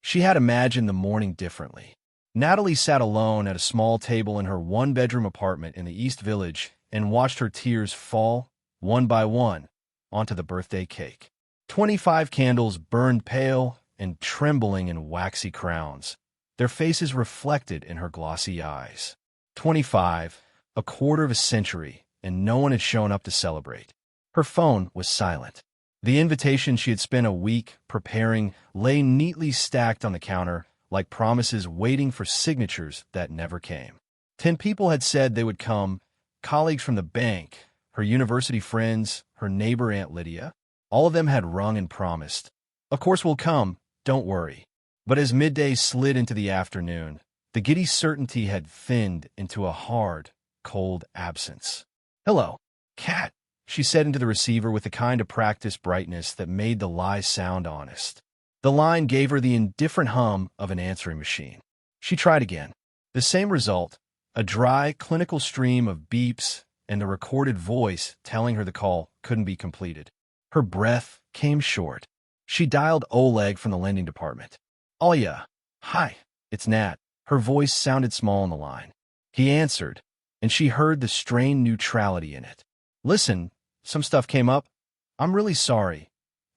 She had imagined the morning differently. Natalie sat alone at a small table in her one-bedroom apartment in the East Village and watched her tears fall, one by one, onto the birthday cake. 25 candles burned pale and trembling in waxy crowns, their faces reflected in her glossy eyes. 25, a quarter of a century, and no one had shown up to celebrate. Her phone was silent. The invitation she had spent a week preparing lay neatly stacked on the counter, like promises waiting for signatures that never came. 10 people had said they would come, colleagues from the bank, her university friends, her neighbor Aunt Lydia. All of them had rung and promised, "Of course we'll come, don't worry." But as midday slid into the afternoon, the giddy certainty had thinned into a hard, cold absence. "Hello, Kat," she said into the receiver with the kind of practiced brightness that made the lie sound honest. The line gave her the indifferent hum of an answering machine. She tried again. The same result, a dry, clinical stream of beeps and the recorded voice telling her the call couldn't be completed. Her breath came short. She dialed Oleg from the lending department. "Oh yeah. Hi, it's Nat." Her voice sounded small on the line. He answered, and she heard the strained neutrality in it. "Listen, some stuff came up. I'm really sorry.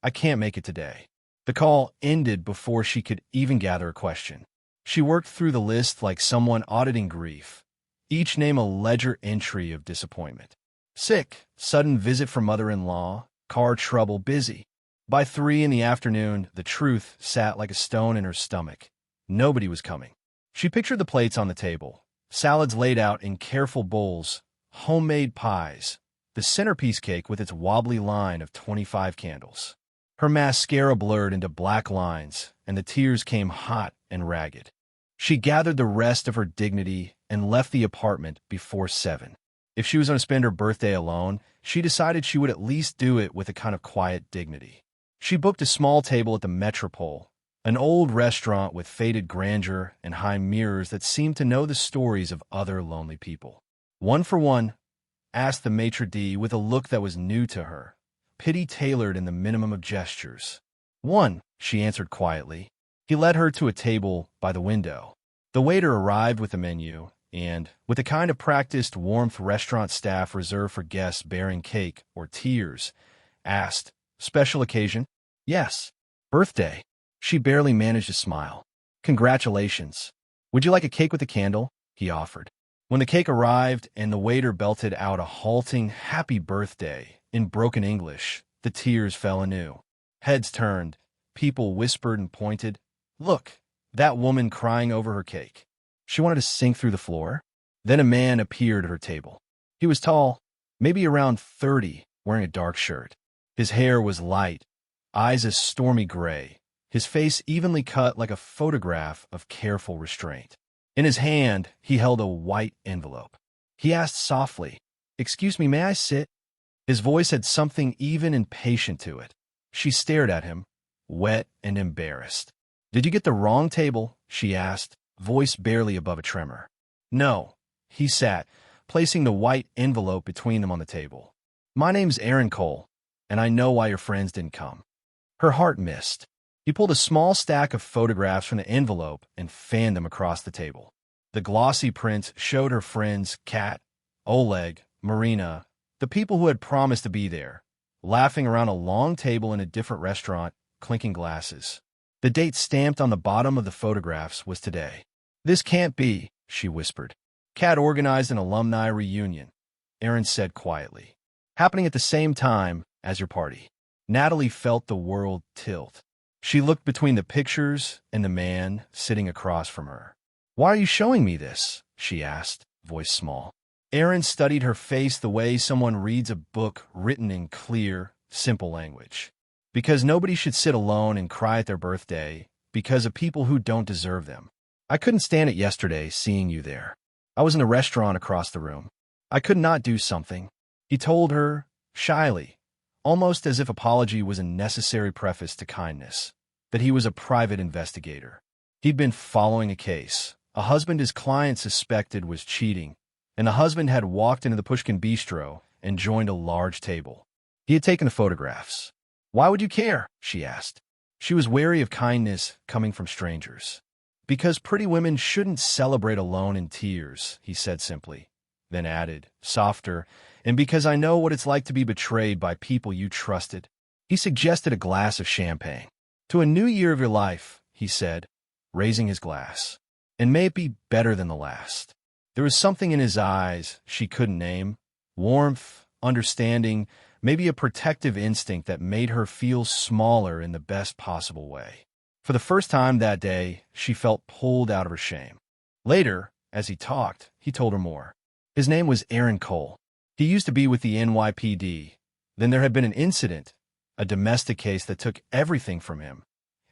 I can't make it today." The call ended before she could even gather a question. She worked through the list like someone auditing grief, each name a ledger entry of disappointment. Sick, sudden visit from mother-in-law, car trouble, busy. By 3 in the afternoon, the truth sat like a stone in her stomach. Nobody was coming. She pictured the plates on the table, salads laid out in careful bowls, homemade pies, the centerpiece cake with its wobbly line of 25 candles. Her mascara blurred into black lines, and the tears came hot and ragged. She gathered the rest of her dignity and left the apartment before 7. If she was going to spend her birthday alone, she decided she would at least do it with a kind of quiet dignity. She booked a small table at the Metropole, an old restaurant with faded grandeur and high mirrors that seemed to know the stories of other lonely people. "One for one?" asked the maitre d' with a look that was new to her, pity tailored in the minimum of gestures. "One," she answered quietly. He led her to a table by the window. The waiter arrived with the menu, and, with the kind of practiced warmth restaurant staff reserved for guests bearing cake or tears, asked, "Special occasion?" "Yes. Birthday." She barely managed a smile. "Congratulations. Would you like a cake with a candle?" he offered. When the cake arrived and the waiter belted out a halting "Happy Birthday" in broken English, the tears fell anew. Heads turned, people whispered and pointed. "Look, that woman crying over her cake." She wanted to sink through the floor. Then a man appeared at her table. He was tall, maybe around 30, wearing a dark shirt. His hair was light, eyes a stormy gray, his face evenly cut like a photograph of careful restraint. In his hand, he held a white envelope. He asked softly, "Excuse me, may I sit?" His voice had something even impatient to it. She stared at him, wet and embarrassed. "Did you get the wrong table?" she asked, voice barely above a tremor. "No." He sat, placing the white envelope between them on the table. "My name's Aaron Cole, and I know why your friends didn't come." Her heart missed. He pulled a small stack of photographs from the envelope and fanned them across the table. The glossy prints showed her friends Kat, Oleg, Marina, the people who had promised to be there, laughing around a long table in a different restaurant, clinking glasses. The date stamped on the bottom of the photographs was today. "This can't be," she whispered. "Kat organized an alumni reunion," Aaron said quietly, "happening at the same time as your party." Natalie felt the world tilt. She looked between the pictures and the man sitting across from her. "Why are you showing me this?" she asked, voice small. Aaron studied her face the way someone reads a book written in clear, simple language. "Because nobody should sit alone and cry at their birthday because of people who don't deserve them. I couldn't stand it yesterday seeing you there. I was in the restaurant across the room. I could not do something." He told her, shyly, almost as if apology was a necessary preface to kindness, that he was a private investigator. He'd been following a case. A husband his client suspected was cheating, and the husband had walked into the Pushkin Bistro and joined a large table. He had taken the photographs. "Why would you care?" she asked. She was wary of kindness coming from strangers. "Because pretty women shouldn't celebrate alone in tears," he said simply, then added, softer, "and because I know what it's like to be betrayed by people you trusted." He suggested a glass of champagne. "To a new year of your life," he said, raising his glass. "And may it be better than the last." There was something in his eyes she couldn't name, warmth, understanding, maybe a protective instinct that made her feel smaller in the best possible way. For the first time that day, she felt pulled out of her shame. Later, as he talked, he told her more. His name was Aaron Cole. He used to be with the NYPD. Then there had been an incident, a domestic case that took everything from him,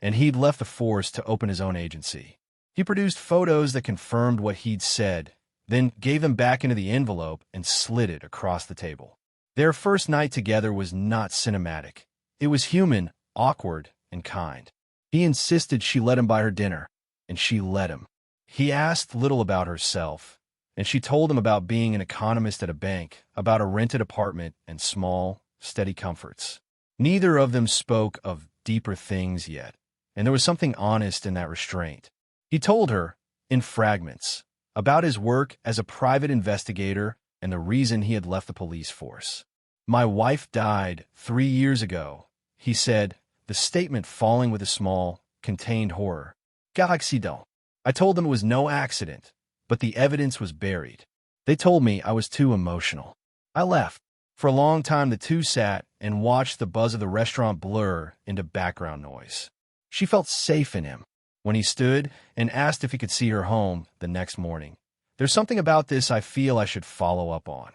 and he'd left the force to open his own agency. He produced photos that confirmed what he'd said, then gave them back into the envelope and slid it across the table. Their first night together was not cinematic. It was human, awkward, and kind. He insisted she let him buy her dinner, and she let him. He asked little about herself, and she told him about being an economist at a bank, about a rented apartment and small, steady comforts. Neither of them spoke of deeper things yet, and there was something honest in that restraint. He told her, in fragments, about his work as a private investigator and the reason he had left the police force. "My wife died 3 years ago," he said, the statement falling with a small, contained horror. "Car accident." I told them it was no accident, but the evidence was buried. They told me I was too emotional. I left. For a long time the two sat and watched the buzz of the restaurant blur into background noise. She felt safe in him when he stood and asked if he could see her home the next morning. "There's something about this I feel I should follow up on."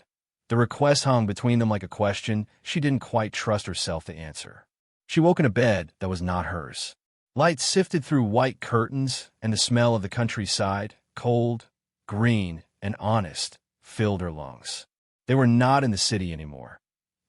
The request hung between them like a question she didn't quite trust herself to answer. She woke in a bed that was not hers. Light sifted through white curtains, and the smell of the countryside, cold, green, and honest, filled her lungs. They were not in the city anymore.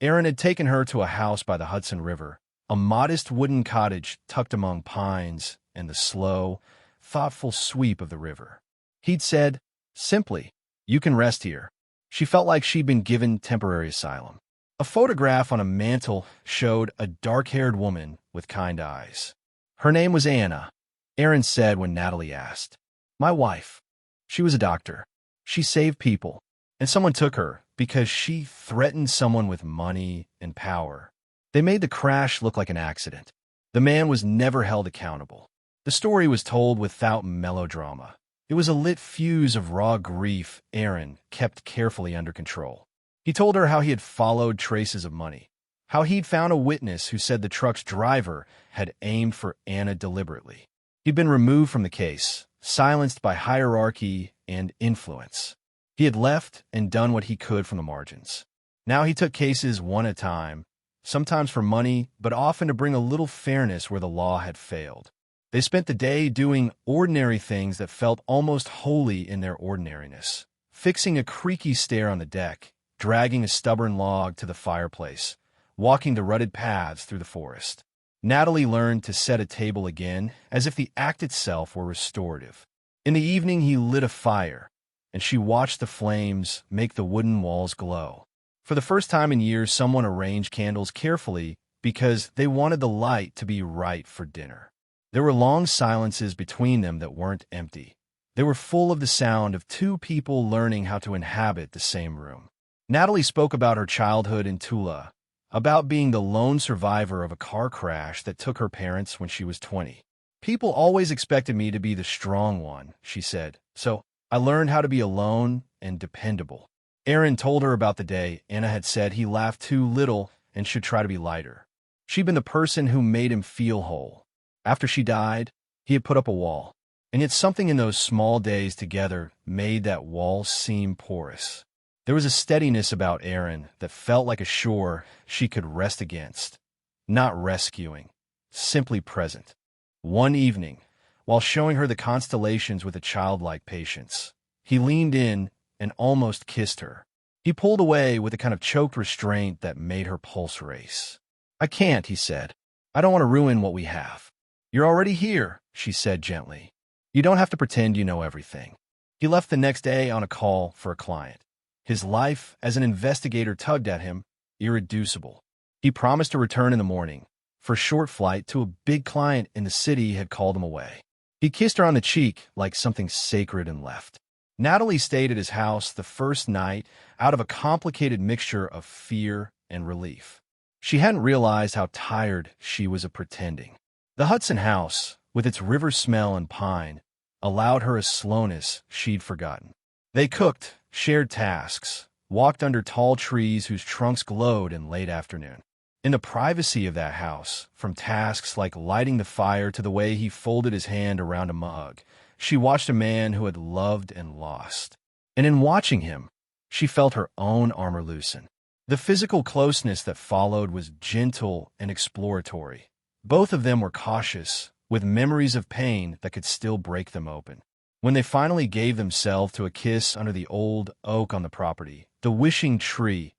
Aaron had taken her to a house by the Hudson River, a modest wooden cottage tucked among pines and the slow, thoughtful sweep of the river. He'd said, simply, "You can rest here." She felt like she'd been given temporary asylum. A photograph on a mantel showed a dark-haired woman with kind eyes. Her name was Anna, Aaron said when Natalie asked. "My wife. She was a doctor. She saved people, and someone took her because she threatened someone with money and power. They made the crash look like an accident. The man was never held accountable." The story was told without melodrama. It was a lit fuse of raw grief Aaron kept carefully under control. He told her how he had followed traces of money, how he'd found a witness who said the truck's driver had aimed for Anna deliberately. He'd been removed from the case, silenced by hierarchy and influence. He had left and done what he could from the margins. Now he took cases one at a time, sometimes for money, but often to bring a little fairness where the law had failed. They spent the day doing ordinary things that felt almost holy in their ordinariness, fixing a creaky stair on the deck, dragging a stubborn log to the fireplace, walking the rutted paths through the forest. Natalie learned to set a table again, as if the act itself were restorative. In the evening he lit a fire, and she watched the flames make the wooden walls glow. For the first time in years, someone arranged candles carefully because they wanted the light to be right for dinner. There were long silences between them that weren't empty. They were full of the sound of two people learning how to inhabit the same room. Natalie spoke about her childhood in Tula, about being the lone survivor of a car crash that took her parents when she was 20. "People always expected me to be the strong one," she said, "so I learned how to be alone and dependable." Aaron told her about the day Anna had said he laughed too little and should try to be lighter. She'd been the person who made him feel whole. After she died, he had put up a wall, and yet something in those small days together made that wall seem porous. There was a steadiness about Aaron that felt like a shore she could rest against, not rescuing, simply present. One evening, while showing her the constellations with a childlike patience, he leaned in and almost kissed her. He pulled away with a kind of choked restraint that made her pulse race. "I can't," he said. "I don't want to ruin what we have." "You're already here," she said gently. "You don't have to pretend you know everything." He left the next day on a call for a client. His life as an investigator tugged at him, irreducible. He promised to return in the morning, for a short flight to a big client in the city had called him away. He kissed her on the cheek like something sacred and left. Natalie stayed at his house the first night out of a complicated mixture of fear and relief. She hadn't realized how tired she was of pretending. The Hudson house, with its river smell and pine, allowed her a slowness she'd forgotten. They cooked, shared tasks, walked under tall trees whose trunks glowed in late afternoon. In the privacy of that house, from tasks like lighting the fire to the way he folded his hand around a mug, she watched a man who had loved and lost. And in watching him, she felt her own armor loosen. The physical closeness that followed was gentle and exploratory. Both of them were cautious, with memories of pain that could still break them open. When they finally gave themselves to a kiss under the old oak on the property, the wishing tree,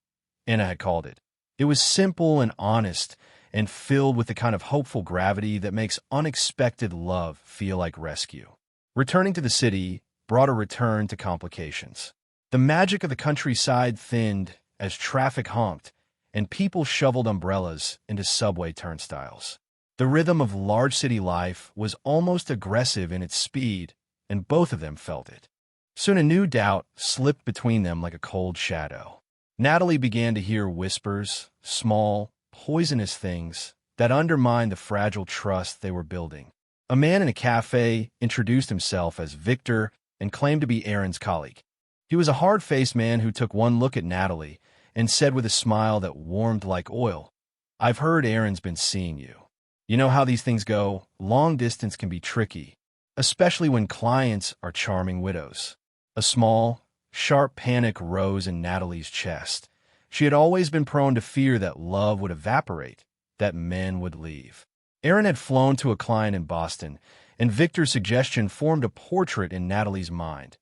Anna had called it, it was simple and honest and filled with the kind of hopeful gravity that makes unexpected love feel like rescue. Returning to the city brought a return to complications. The magic of the countryside thinned as traffic honked and people shoveled umbrellas into subway turnstiles. The rhythm of large city life was almost aggressive in its speed, and both of them felt it. Soon a new doubt slipped between them like a cold shadow. Natalie began to hear whispers, small, poisonous things that undermined the fragile trust they were building. A man in a cafe introduced himself as Victor and claimed to be Aaron's colleague. He was a hard-faced man who took one look at Natalie and said with a smile that warmed like oil, "I've heard Aaron's been seeing you. You know how these things go. Long distance can be tricky, especially when clients are charming widows." A small, sharp panic rose in Natalie's chest. She had always been prone to fear that love would evaporate, that men would leave. Aaron had flown to a client in Boston, and Victor's suggestion formed a portrait in Natalie's mind.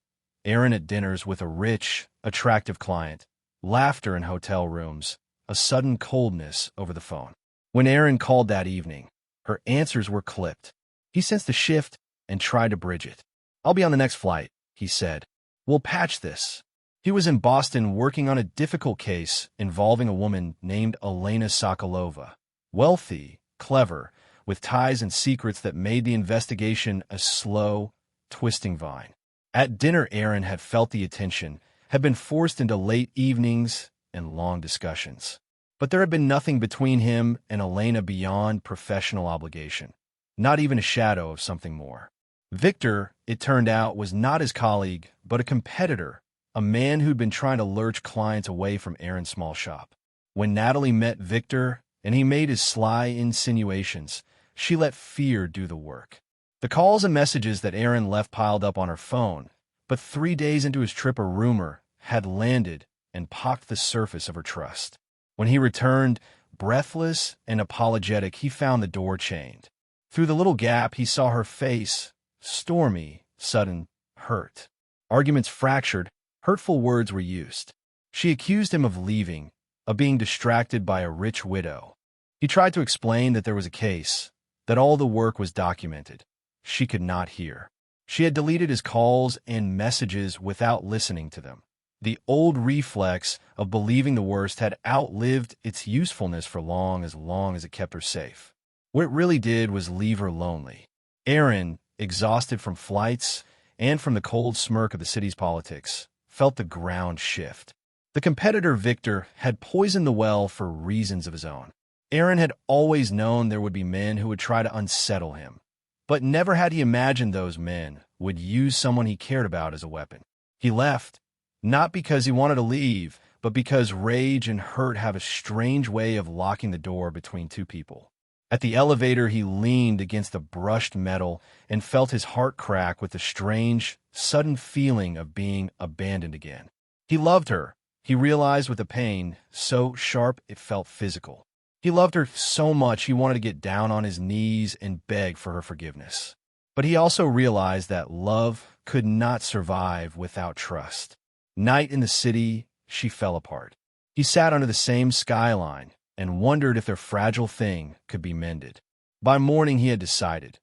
Aaron at dinners with a rich, attractive client, laughter in hotel rooms, a sudden coldness over the phone. When Aaron called that evening, her answers were clipped. He sensed the shift and tried to bridge it. "I'll be on the next flight," he said. "We'll patch this." He was in Boston working on a difficult case involving a woman named Elena Sokolova, wealthy, clever, with ties and secrets that made the investigation a slow, twisting vine. At dinner, Aaron had felt the attention, had been forced into late evenings and long discussions. But there had been nothing between him and Elena beyond professional obligation, not even a shadow of something more. Victor, it turned out, was not his colleague, but a competitor, a man who'd been trying to lurch clients away from Aaron's small shop. When Natalie met Victor and he made his sly insinuations, she let fear do the work. The calls and messages that Aaron left piled up on her phone, but 3 days into his trip a rumor had landed and pocked the surface of her trust. When he returned, breathless and apologetic, he found the door chained. Through the little gap, he saw her face, stormy, sudden, hurt. Arguments fractured, hurtful words were used. She accused him of leaving, of being distracted by a rich widow. He tried to explain that there was a case, that all the work was documented. She could not hear. She had deleted his calls and messages without listening to them. The old reflex of believing the worst had outlived its usefulness for long as it kept her safe. What it really did was leave her lonely. Aaron, exhausted from flights and from the cold smirk of the city's politics, felt the ground shift. The competitor Victor had poisoned the well for reasons of his own. Aaron had always known there would be men who would try to unsettle him, but never had he imagined those men would use someone he cared about as a weapon. He left, not because he wanted to leave, but because rage and hurt have a strange way of locking the door between two people. At the elevator, he leaned against the brushed metal and felt his heart crack with the strange, sudden feeling of being abandoned again. He loved her, he realized with a pain so sharp it felt physical. He loved her so much he wanted to get down on his knees and beg for her forgiveness. But he also realized that love could not survive without trust. Night in the city, she fell apart. He sat under the same skyline and wondered if their fragile thing could be mended. By morning, he had decided.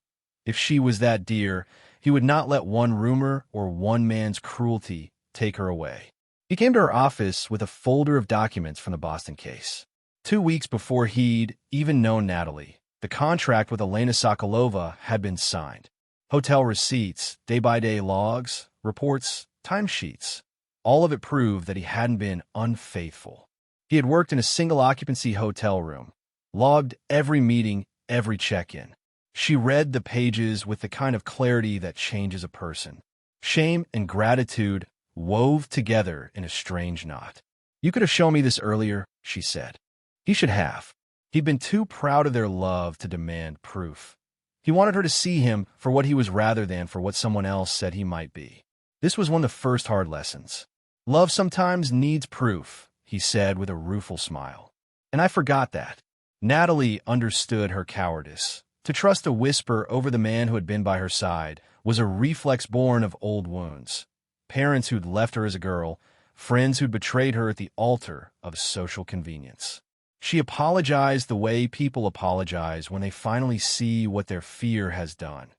If she was that dear, he would not let one rumor or one man's cruelty take her away. He came to her office with a folder of documents from the Boston case. 2 weeks before he'd even known Natalie, The contract with Elena Sokolova had been signed. Hotel receipts, day-by-day logs, reports, timesheets. All of it proved that he hadn't been unfaithful. He had worked in a single-occupancy hotel room, logged every meeting, every check-in. She read the pages with the kind of clarity that changes a person. Shame and gratitude wove together in a strange knot. "You could have shown me this earlier," she said. He should have. He'd been too proud of their love to demand proof. He wanted her to see him for what he was rather than for what someone else said he might be. This was one of the first hard lessons. "Love sometimes needs proof," he said with a rueful smile. "And I forgot that." Natalie understood her cowardice. To trust a whisper over the man who had been by her side was a reflex born of old wounds. Parents who'd left her as a girl, friends who'd betrayed her at the altar of social convenience. She apologized the way people apologize when they finally see what their fear has done,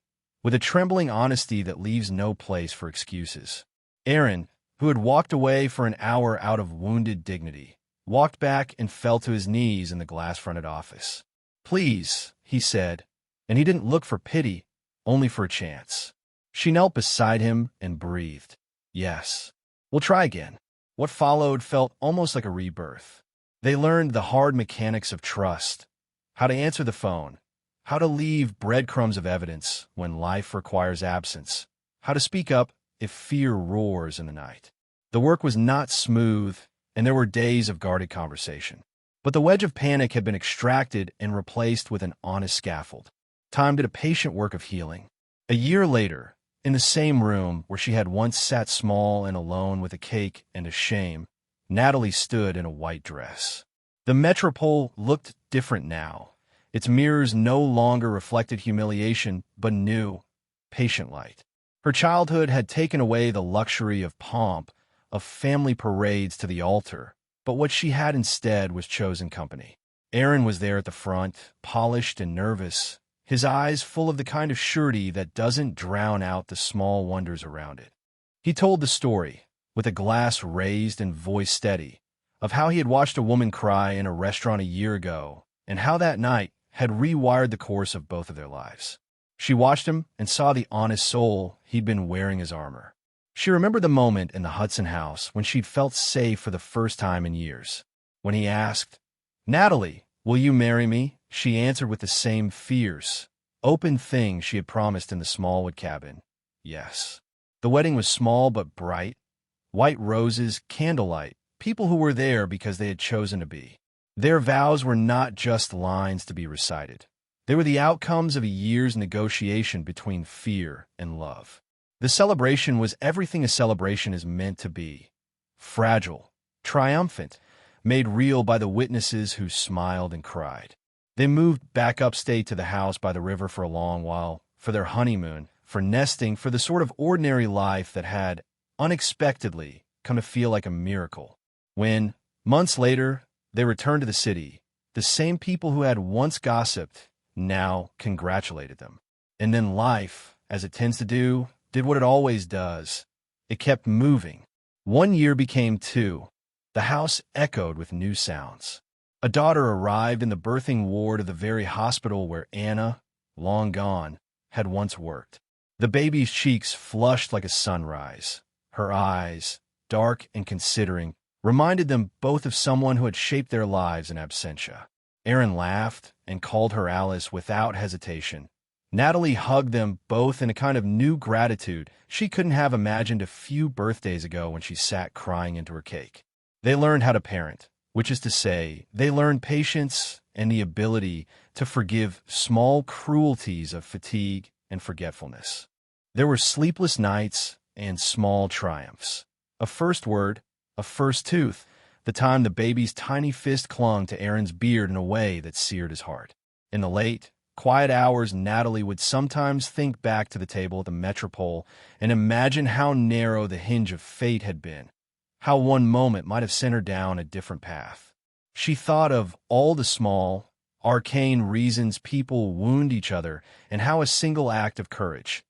with a trembling honesty that leaves no place for excuses. Aaron, who had walked away for an hour out of wounded dignity, walked back and fell to his knees in the glass-fronted office. "Please," he said, and he didn't look for pity, only for a chance. She knelt beside him and breathed. "Yes. We'll try again." What followed felt almost like a rebirth. They learned the hard mechanics of trust, how to answer the phone, how to leave breadcrumbs of evidence when life requires absence, how to speak up if fear roars in the night. The work was not smooth, and there were days of guarded conversation. But the wedge of panic had been extracted and replaced with an honest scaffold. Time did a patient work of healing. A year later, in the same room where she had once sat small and alone with a cake and a shame, Natalie stood in a white dress. The metropole looked different now. Its mirrors no longer reflected humiliation, but new, patient light. Her childhood had taken away the luxury of pomp, of family parades to the altar, but what she had instead was chosen company. Aaron was there at the front, polished and nervous, his eyes full of the kind of surety that doesn't drown out the small wonders around it. He told the story, with a glass raised and voice steady, of how he had watched a woman cry in a restaurant a year ago, and how that night had rewired the course of both of their lives. She watched him and saw the honest soul he'd been wearing his armor. She remembered the moment in the Hudson house when she'd felt safe for the first time in years. When he asked, "Natalie, will you marry me?" she answered with the same fierce, open thing she had promised in the Smallwood cabin. Yes. The wedding was small but bright. White roses, candlelight, people who were there because they had chosen to be. Their vows were not just lines to be recited. They were the outcomes of a year's negotiation between fear and love. The celebration was everything a celebration is meant to be. Fragile, triumphant, made real by the witnesses who smiled and cried. They moved back upstate to the house by the river for a long while, for their honeymoon, for nesting, for the sort of ordinary life that had, unexpectedly, come to feel like a miracle. When, months later, they returned to the city, the same people who had once gossiped now congratulated them. And then life, as it tends to do, did what it always does. It kept moving. 1 year became 2. The house echoed with new sounds. A daughter arrived in the birthing ward of the very hospital where Anna, long gone, had once worked. The baby's cheeks flushed like a sunrise. Her eyes, dark and considering, reminded them both of someone who had shaped their lives in absentia. Aaron laughed and called her Alice without hesitation. Natalie hugged them both in a kind of new gratitude she couldn't have imagined a few birthdays ago when she sat crying into her cake. They learned how to parent, which is to say, they learned patience and the ability to forgive small cruelties of fatigue and forgetfulness. There were sleepless nights and small triumphs. A first word, a first tooth, the time the baby's tiny fist clung to Aaron's beard in a way that seared his heart. In the late, quiet hours, Natalie would sometimes think back to the table at the Metropole and imagine how narrow the hinge of fate had been, how one moment might have sent her down a different path. She thought of all the small, arcane reasons people wound each other and how a single act of courage,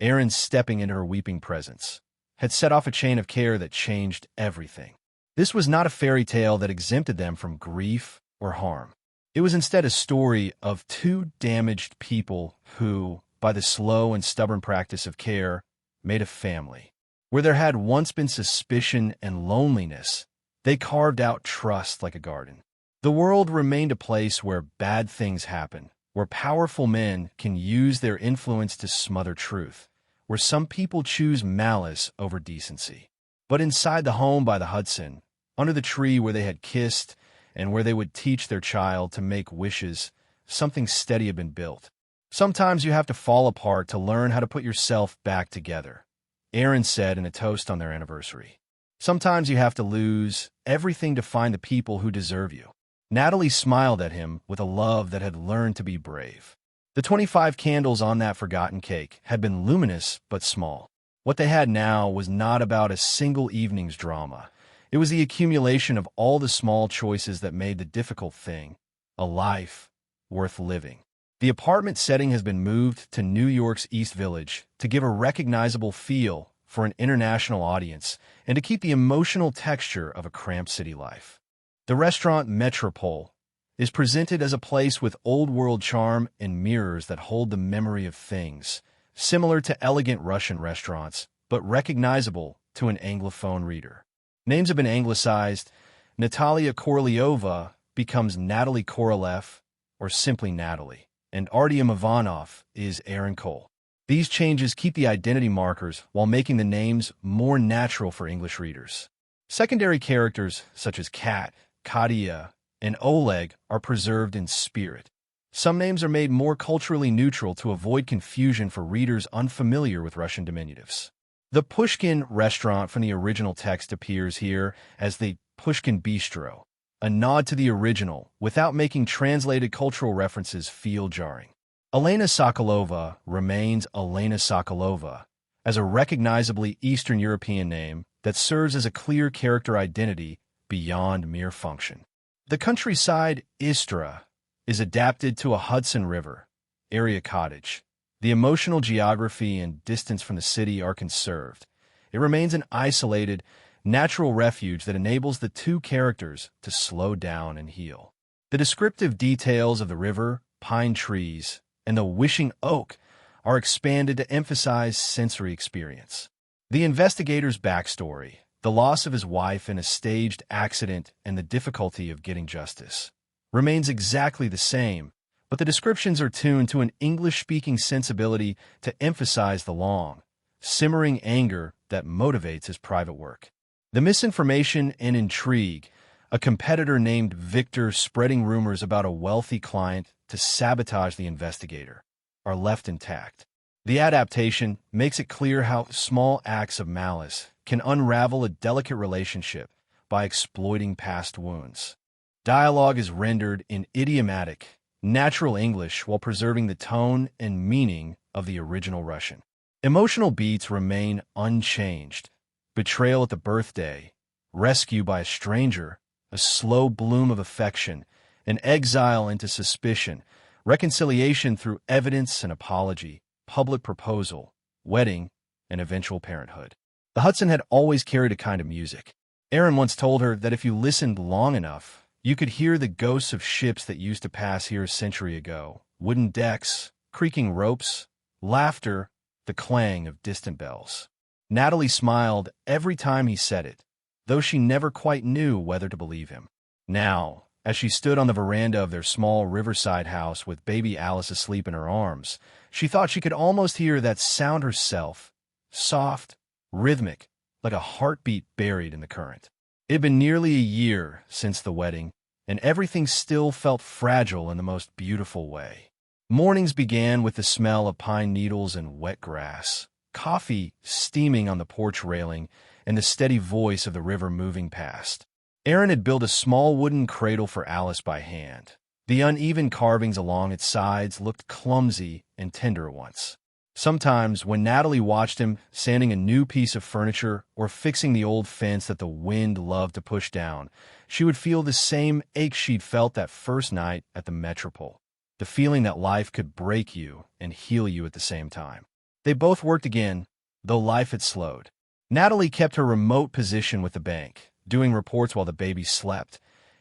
Aaron's stepping into her weeping presence, had set off a chain of care that changed everything. This was not a fairy tale that exempted them from grief or harm. It was instead a story of two damaged people who, by the slow and stubborn practice of care, made a family. Where there had once been suspicion and loneliness, they carved out trust like a garden. The world remained a place where bad things happen, where powerful men can use their influence to smother truth, where some people choose malice over decency. But inside the home by the Hudson, under the tree where they had kissed and where they would teach their child to make wishes, something steady had been built. Sometimes you have to fall apart to learn how to put yourself back together, Aaron said in a toast on their anniversary. Sometimes you have to lose everything to find the people who deserve you. Natalie smiled at him with a love that had learned to be brave. The 25 candles on that forgotten cake had been luminous but small. What they had now was not about a single evening's drama. It was the accumulation of all the small choices that made the difficult thing a life worth living. The apartment setting has been moved to New York's East Village to give a recognizable feel for an international audience and to keep the emotional texture of a cramped city life. The restaurant Metropole is presented as a place with old-world charm and mirrors that hold the memory of things, similar to elegant Russian restaurants, but recognizable to an Anglophone reader. Names have been anglicized. Natalia Korolyova becomes Natalie Korolev, or simply Natalie, and Artyom Ivanov is Aaron Cole. These changes keep the identity markers while making the names more natural for English readers. Secondary characters such as Kat, Katia, and Oleg are preserved in spirit. Some names are made more culturally neutral to avoid confusion for readers unfamiliar with Russian diminutives. The Pushkin restaurant from the original text appears here as the Pushkin Bistro, a nod to the original without making translated cultural references feel jarring. Elena Sokolova remains Elena Sokolova as a recognizably Eastern European name that serves as a clear character identity beyond mere function. The countryside Istra is adapted to a Hudson River area cottage. The emotional geography and distance from the city are conserved. It remains an isolated, natural refuge that enables the two characters to slow down and heal. The descriptive details of the river, pine trees, and the wishing oak are expanded to emphasize sensory experience. The investigator's backstory, the loss of his wife in a staged accident and the difficulty of getting justice, remains exactly the same, but the descriptions are tuned to an English-speaking sensibility to emphasize the long, simmering anger that motivates his private work. The misinformation and intrigue, a competitor named Victor spreading rumors about a wealthy client to sabotage the investigator, are left intact. The adaptation makes it clear how small acts of malice can unravel a delicate relationship by exploiting past wounds. Dialogue is rendered in idiomatic, natural English while preserving the tone and meaning of the original Russian. Emotional beats remain unchanged. Betrayal at the birthday, rescue by a stranger, a slow bloom of affection, an exile into suspicion, reconciliation through evidence and apology, public proposal, wedding, and eventual parenthood. The Hudson had always carried a kind of music. Aaron once told her that if you listened long enough, you could hear the ghosts of ships that used to pass here a century ago, wooden decks, creaking ropes, laughter, the clang of distant bells. Natalie smiled every time he said it, though she never quite knew whether to believe him. Now, as she stood on the veranda of their small riverside house with baby Alice asleep in her arms, she thought she could almost hear that sound herself, soft, rhythmic, like a heartbeat buried in the current. It had been nearly a year since the wedding, and everything still felt fragile in the most beautiful way. Mornings began with the smell of pine needles and wet grass, coffee steaming on the porch railing, and the steady voice of the river moving past. Aaron had built a small wooden cradle for Alice by hand. The uneven carvings along its sides looked clumsy and tender at once. Sometimes, when Natalie watched him sanding a new piece of furniture or fixing the old fence that the wind loved to push down, she would feel the same ache she'd felt that first night at the Metropole, the feeling that life could break you and heal you at the same time. They both worked again, though life had slowed. Natalie kept her remote position with the bank, doing reports while the baby slept.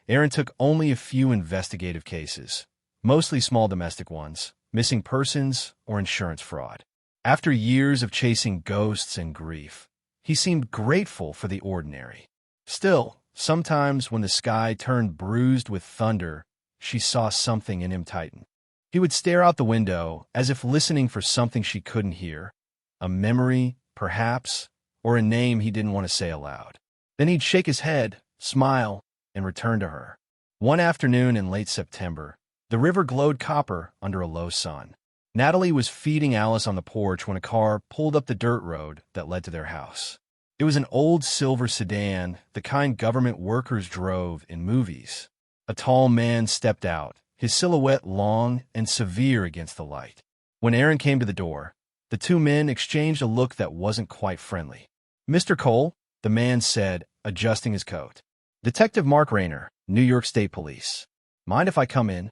Aaron took only a few investigative cases, mostly small domestic ones, missing persons or insurance fraud. After years of chasing ghosts and grief, he seemed grateful for the ordinary. Still, sometimes when the sky turned bruised with thunder, she saw something in him tighten. He would stare out the window as if listening for something she couldn't hear, a memory, perhaps, or a name he didn't want to say aloud. Then he'd shake his head, smile, and return to her. One afternoon in late September, the river glowed copper under a low sun. Natalie was feeding Alice on the porch when a car pulled up the dirt road that led to their house. It was an old silver sedan, the kind government workers drove in movies. A tall man stepped out, his silhouette long and severe against the light. When Aaron came to the door, the two men exchanged a look that wasn't quite friendly. "Mr. Cole," the man said, adjusting his coat. "Detective Mark Rayner, New York State Police. Mind if I come in?"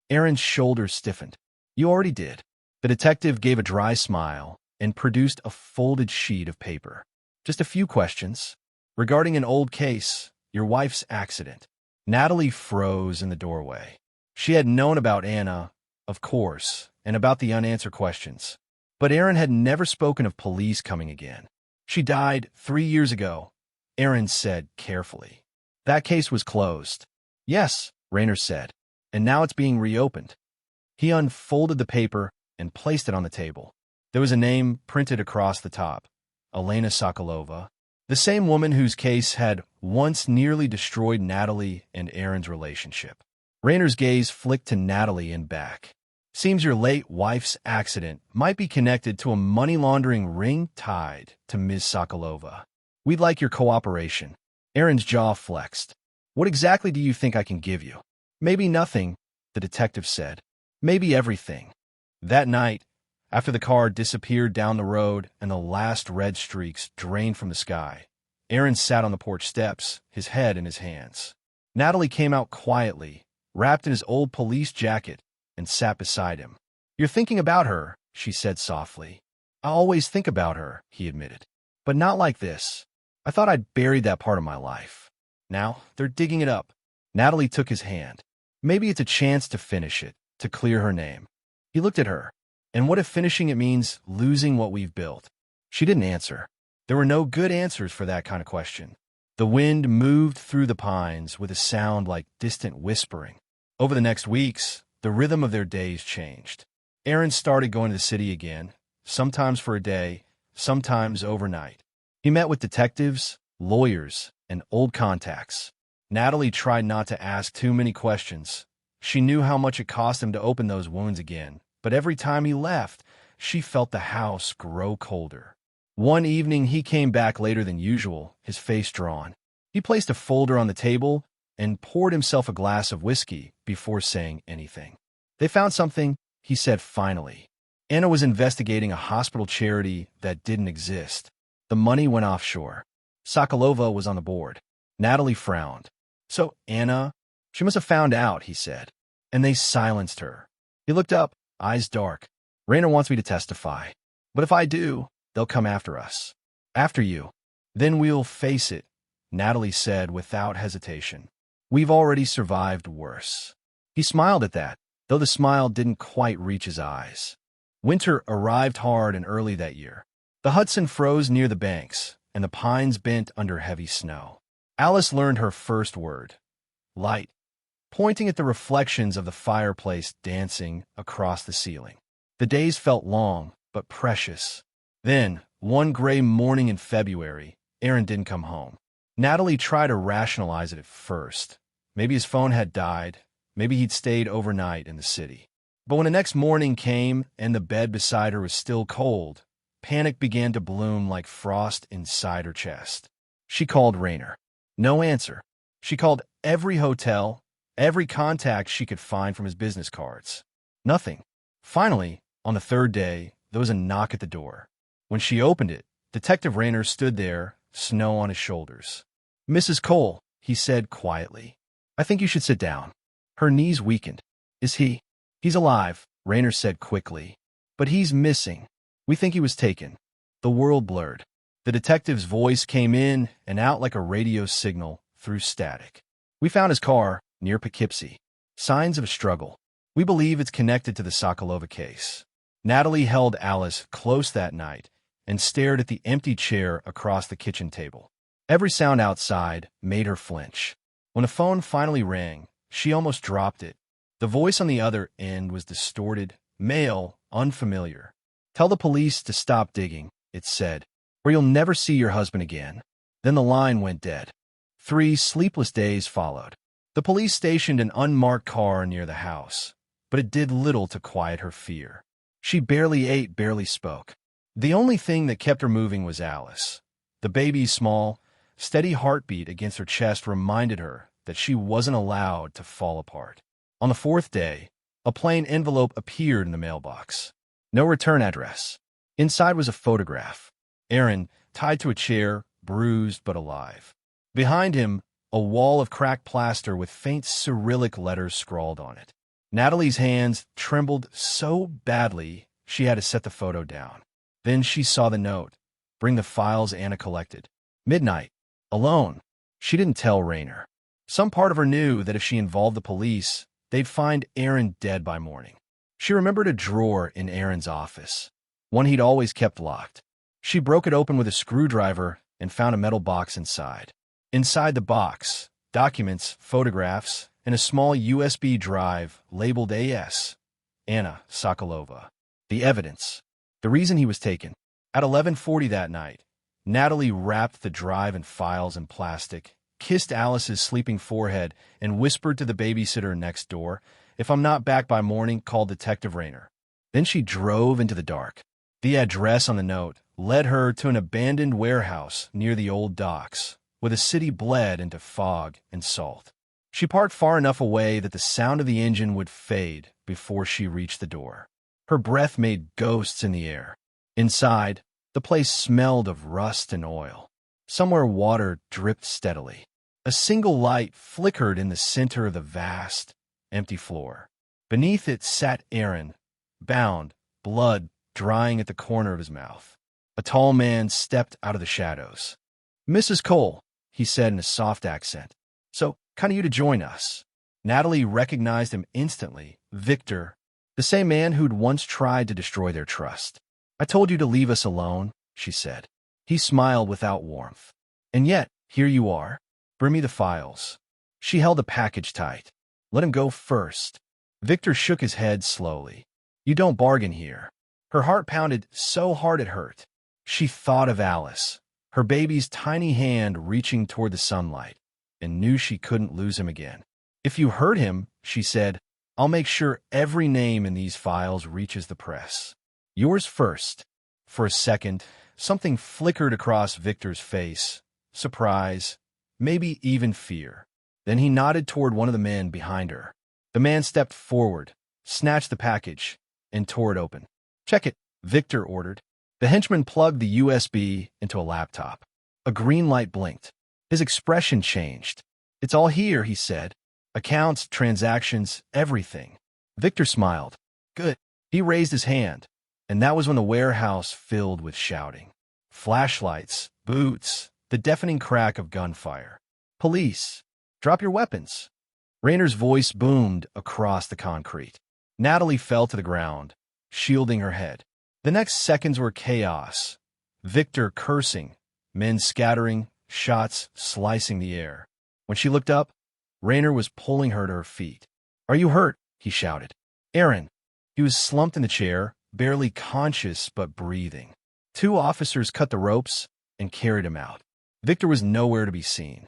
Aaron's shoulders stiffened. "You already did." The detective gave a dry smile and produced a folded sheet of paper. "Just a few questions. Regarding an old case, your wife's accident." Natalie froze in the doorway. She had known about Anna, of course, and about the unanswered questions. But Aaron had never spoken of police coming again. "She died 3 years ago," Aaron said carefully. "That case was closed." "Yes," Rayner said, "and now it's being reopened." He unfolded the paper and placed it on the table. There was a name printed across the top, Elena Sokolova, the same woman whose case had once nearly destroyed Natalie and Aaron's relationship. Rayner's gaze flicked to Natalie and back. "Seems your late wife's accident might be connected to a money-laundering ring tied to Ms. Sokolova. We'd like your cooperation." Aaron's jaw flexed. "What exactly do you think I can give you?" "Maybe nothing," the detective said. "Maybe everything." That night, after the car disappeared down the road and the last red streaks drained from the sky, Aaron sat on the porch steps, his head in his hands. Natalie came out quietly, wrapped in his old police jacket, and sat beside him. "You're thinking about her," she said softly. "I always think about her," he admitted. "But not like this. I thought I'd buried that part of my life. Now they're digging it up." Natalie took his hand. "Maybe it's a chance to finish it, to clear her name." He looked at her. "And what if finishing it means losing what we've built?" She didn't answer. There were no good answers for that kind of question. The wind moved through the pines with a sound like distant whispering. Over the next weeks, the rhythm of their days changed. Aaron started going to the city again, sometimes for a day, sometimes overnight. He met with detectives, lawyers, and old contacts. Natalie tried not to ask too many questions. She knew how much it cost him to open those wounds again, but every time he left, she felt the house grow colder. One evening, he came back later than usual, his face drawn. He placed a folder on the table and poured himself a glass of whiskey before saying anything. "They found something," he said finally. "Anna was investigating a hospital charity that didn't exist. The money went offshore. Sokolova was on the board." Natalie frowned. "So Anna, she must have found out," he said. "And they silenced her." He looked up, eyes dark. "Rayner wants me to testify. But if I do, they'll come after us." "After you. Then we'll face it," Natalie said without hesitation. "We've already survived worse." He smiled at that, though the smile didn't quite reach his eyes. Winter arrived hard and early that year. The Hudson froze near the banks, and the pines bent under heavy snow. Alice learned her first word, light, pointing at the reflections of the fireplace dancing across the ceiling. The days felt long, but precious. Then, one gray morning in February, Aaron didn't come home. Natalie tried to rationalize it at first. Maybe his phone had died. Maybe he'd stayed overnight in the city. But when the next morning came and the bed beside her was still cold, panic began to bloom like frost inside her chest. She called Rayner. No answer. She called every hotel, every contact she could find from his business cards. Nothing. Finally, on the third day, there was a knock at the door. When she opened it, Detective Rayner stood there, snow on his shoulders. "Mrs. Cole," he said quietly, "I think you should sit down." Her knees weakened. "Is he?" "He's alive," Rayner said quickly. "But he's missing. We think he was taken." The world blurred. The detective's voice came in and out like a radio signal through static. We found his car near Poughkeepsie. Signs of a struggle. We believe it's connected to the Sokolova case. Natalie held Alice close that night and stared at the empty chair across the kitchen table. Every sound outside made her flinch. When the phone finally rang, she almost dropped it. The voice on the other end was distorted, male, unfamiliar. "Tell the police to stop digging," it said, "or you'll never see your husband again." Then the line went dead. 3 sleepless days followed. The police stationed an unmarked car near the house, but it did little to quiet her fear. She barely ate, barely spoke. The only thing that kept her moving was Alice. The baby's small, steady heartbeat against her chest reminded her that she wasn't allowed to fall apart. On the 4th day, a plain envelope appeared in the mailbox. No return address. Inside was a photograph. Aaron, tied to a chair, bruised but alive. Behind him, a wall of cracked plaster with faint Cyrillic letters scrawled on it. Natalie's hands trembled so badly she had to set the photo down. Then she saw the note. "Bring the files Anna collected. Midnight. Alone." She didn't tell Rayner. Some part of her knew that if she involved the police, they'd find Aaron dead by morning. She remembered a drawer in Aaron's office, one he'd always kept locked. She broke it open with a screwdriver and found a metal box inside. Inside the box, documents, photographs, and a small USB drive labeled AS, Anna Sokolova. The evidence. The reason he was taken. At 11:40 that night, Natalie wrapped the drive and files in plastic, kissed Alice's sleeping forehead, and whispered to the babysitter next door, "If I'm not back by morning, call Detective Rayner." Then she drove into the dark. The address on the note led her to an abandoned warehouse near the old docks, where the city bled into fog and salt. She parked far enough away that the sound of the engine would fade before she reached the door. Her breath made ghosts in the air. Inside, the place smelled of rust and oil. Somewhere water dripped steadily. A single light flickered in the center of the vast, empty floor. Beneath it sat Aaron, bound, blood drying at the corner of his mouth. A tall man stepped out of the shadows. "Mrs. Cole," he said in a soft accent. "So, kind of you to join us." Natalie recognized him instantly. Victor, the same man who'd once tried to destroy their trust. "I told you to leave us alone," she said. He smiled without warmth. "And yet, here you are. Bring me the files." She held the package tight. "Let him go first." Victor shook his head slowly. "You don't bargain here." Her heart pounded so hard it hurt. She thought of Alice, her baby's tiny hand reaching toward the sunlight, and knew she couldn't lose him again. "If you hurt him," she said, "I'll make sure every name in these files reaches the press. Yours first." For a second, something flickered across Victor's face. Surprise, maybe even fear. Then he nodded toward one of the men behind her. The man stepped forward, snatched the package, and tore it open. "Check it," Victor ordered. The henchman plugged the USB into a laptop. A green light blinked. His expression changed. "It's all here," he said. "Accounts, transactions, everything." Victor smiled. "Good." He raised his hand, and that was when the warehouse filled with shouting. Flashlights, boots, the deafening crack of gunfire. "Police, drop your weapons." Rayner's voice boomed across the concrete. Natalie fell to the ground, shielding her head. The next seconds were chaos. Victor cursing, men scattering, shots slicing the air. When she looked up, Rayner was pulling her to her feet. "Are you hurt?" he shouted. "Aaron." He was slumped in the chair, barely conscious but breathing. 2 officers cut the ropes and carried him out. Victor was nowhere to be seen.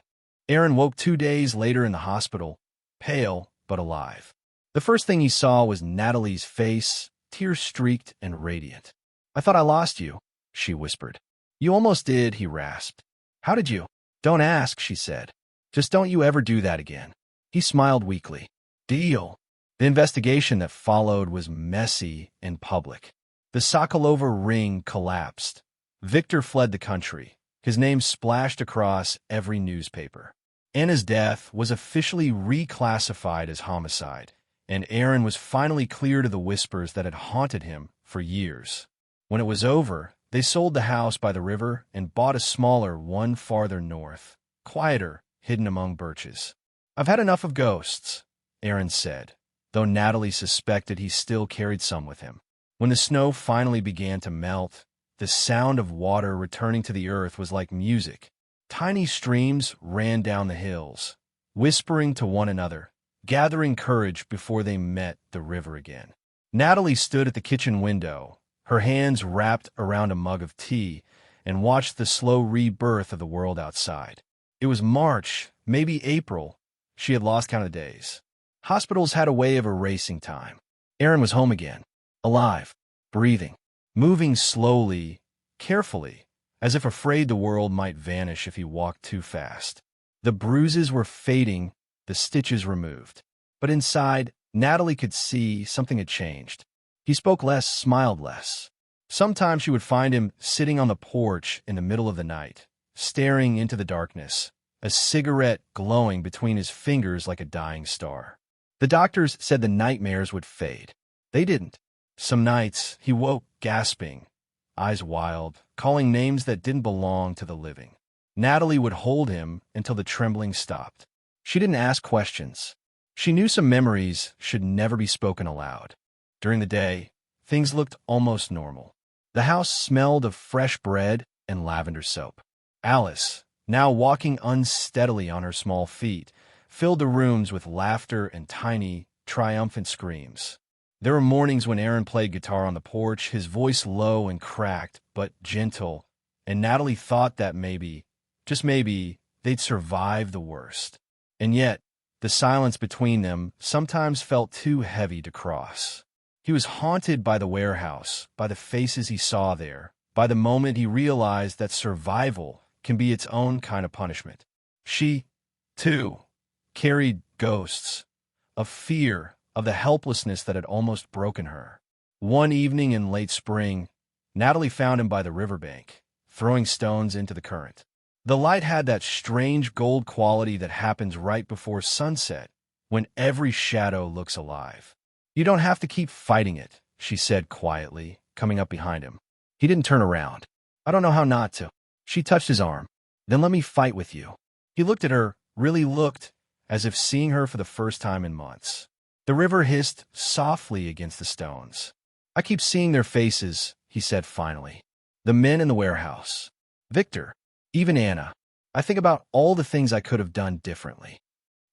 Aaron woke 2 days later in the hospital, pale but alive. The first thing he saw was Natalie's face, tear-streaked and radiant. "I thought I lost you," she whispered. "You almost did," he rasped. "How did you?" "Don't ask," she said. "Just don't you ever do that again." He smiled weakly. "Deal." The investigation that followed was messy and public. The Sokolova ring collapsed. Victor fled the country. His name splashed across every newspaper. Anna's death was officially reclassified as homicide, and Aaron was finally cleared of the whispers that had haunted him for years. When it was over, they sold the house by the river and bought a smaller one farther north, quieter, hidden among birches. "I've had enough of ghosts," Aaron said, though Natalie suspected he still carried some with him. When the snow finally began to melt, the sound of water returning to the earth was like music. Tiny streams ran down the hills, whispering to one another, gathering courage before they met the river again. Natalie stood at the kitchen window, her hands wrapped around a mug of tea, and watched the slow rebirth of the world outside. It was March, maybe April. She had lost count of days. Hospitals had a way of erasing time. Aaron was home again, alive, breathing, moving slowly, carefully, as if afraid the world might vanish if he walked too fast. The bruises were fading, the stitches removed. But inside, Natalie could see something had changed. He spoke less, smiled less. Sometimes she would find him sitting on the porch in the middle of the night, staring into the darkness, a cigarette glowing between his fingers like a dying star. The doctors said the nightmares would fade. They didn't. Some nights, he woke gasping, eyes wild, calling names that didn't belong to the living. Natalie would hold him until the trembling stopped. She didn't ask questions. She knew some memories should never be spoken aloud. During the day, things looked almost normal. The house smelled of fresh bread and lavender soap. Alice, now walking unsteadily on her small feet, filled the rooms with laughter and tiny, triumphant screams. There were mornings when Aaron played guitar on the porch, his voice low and cracked, but gentle, and Natalie thought that maybe, just maybe, they'd survive the worst. And yet, the silence between them sometimes felt too heavy to cross. He was haunted by the warehouse, by the faces he saw there, by the moment he realized that survival can be its own kind of punishment. She, too, carried ghosts, of fear, of the helplessness that had almost broken her. One evening in late spring, Natalie found him by the riverbank, throwing stones into the current. The light had that strange gold quality that happens right before sunset, when every shadow looks alive. "You don't have to keep fighting it," she said quietly, coming up behind him. He didn't turn around. "I don't know how not to." She touched his arm. "Then let me fight with you." He looked at her, really looked, as if seeing her for the first time in months. The river hissed softly against the stones. "I keep seeing their faces," he said finally. "The men in the warehouse. Victor. Even Anna. I think about all the things I could have done differently."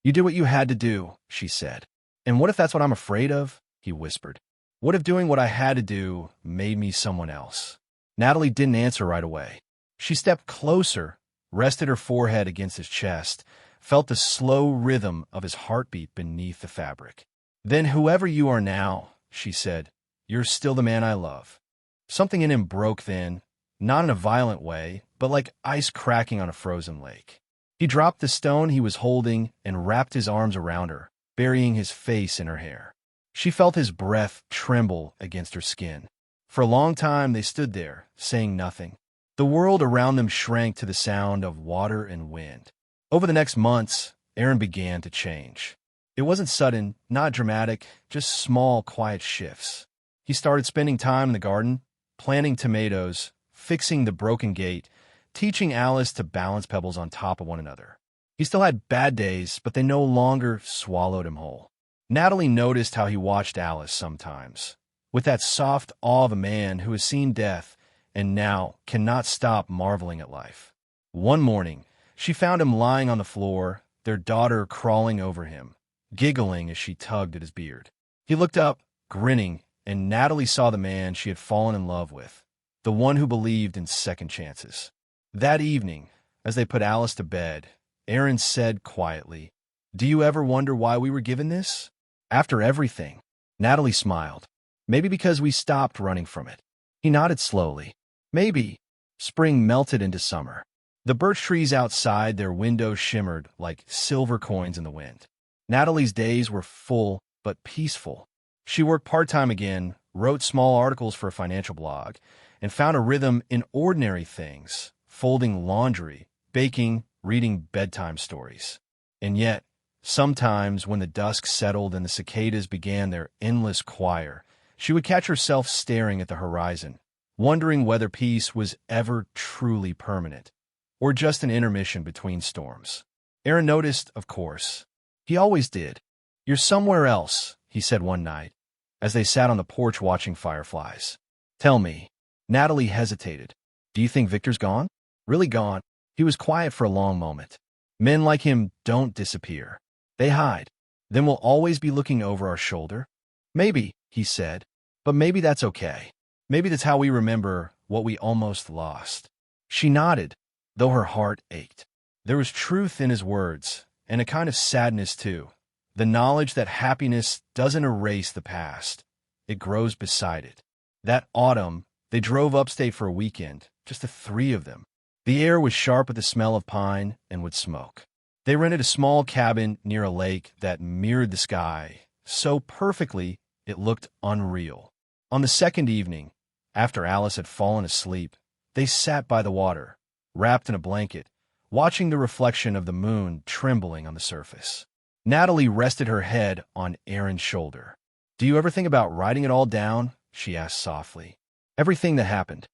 "You did what you had to do," she said. "And what if that's what I'm afraid of?" he whispered. "What if doing what I had to do made me someone else?" Natalie didn't answer right away. She stepped closer, rested her forehead against his chest, felt the slow rhythm of his heartbeat beneath the fabric. "Then whoever you are now," she said, "you're still the man I love." Something in him broke then, not in a violent way, but like ice cracking on a frozen lake. He dropped the stone he was holding and wrapped his arms around her, burying his face in her hair. She felt his breath tremble against her skin. For a long time they stood there, saying nothing. The world around them shrank to the sound of water and wind. Over the next months, Aaron began to change. It wasn't sudden, not dramatic, just small, quiet shifts. He started spending time in the garden, planting tomatoes, fixing the broken gate, teaching Alice to balance pebbles on top of one another. He still had bad days, but they no longer swallowed him whole. Natalie noticed how he watched Alice sometimes, with that soft awe of a man who has seen death and now cannot stop marveling at life. One morning, she found him lying on the floor, their daughter crawling over him, giggling as she tugged at his beard. He looked up, grinning, and Natalie saw the man she had fallen in love with, the one who believed in second chances. That evening, as they put Alice to bed, Aaron said quietly, "Do you ever wonder why we were given this? After everything." Natalie smiled. "Maybe because we stopped running from it." He nodded slowly. "Maybe." Spring melted into summer. The birch trees outside their windows shimmered like silver coins in the wind. Natalie's days were full but peaceful. She worked part-time again, wrote small articles for a financial blog, and found a rhythm in ordinary things, folding laundry, baking, reading bedtime stories. And yet, sometimes when the dusk settled and the cicadas began their endless choir, she would catch herself staring at the horizon, wondering whether peace was ever truly permanent, or just an intermission between storms. Aaron noticed, of course. He always did. You're somewhere else, he said one night, as they sat on the porch watching fireflies. Tell me. Natalie hesitated. Do you think Victor's gone? Really gone? He was quiet for a long moment. Men like him don't disappear. They hide. Then we'll always be looking over our shoulder? Maybe, he said. But maybe that's okay. Maybe that's how we remember what we almost lost. She nodded, though her heart ached. There was truth in his words, and a kind of sadness too. The knowledge that happiness doesn't erase the past. It grows beside it. That autumn, they drove upstate for a weekend, just the three of them. The air was sharp with the smell of pine and wood smoke. They rented a small cabin near a lake that mirrored the sky so perfectly it looked unreal. On the second evening, after Alice had fallen asleep, they sat by the water, wrapped in a blanket, watching the reflection of the moon trembling on the surface. Natalie rested her head on Aaron's shoulder. Do you ever think about writing it all down? She asked softly. Everything that happened.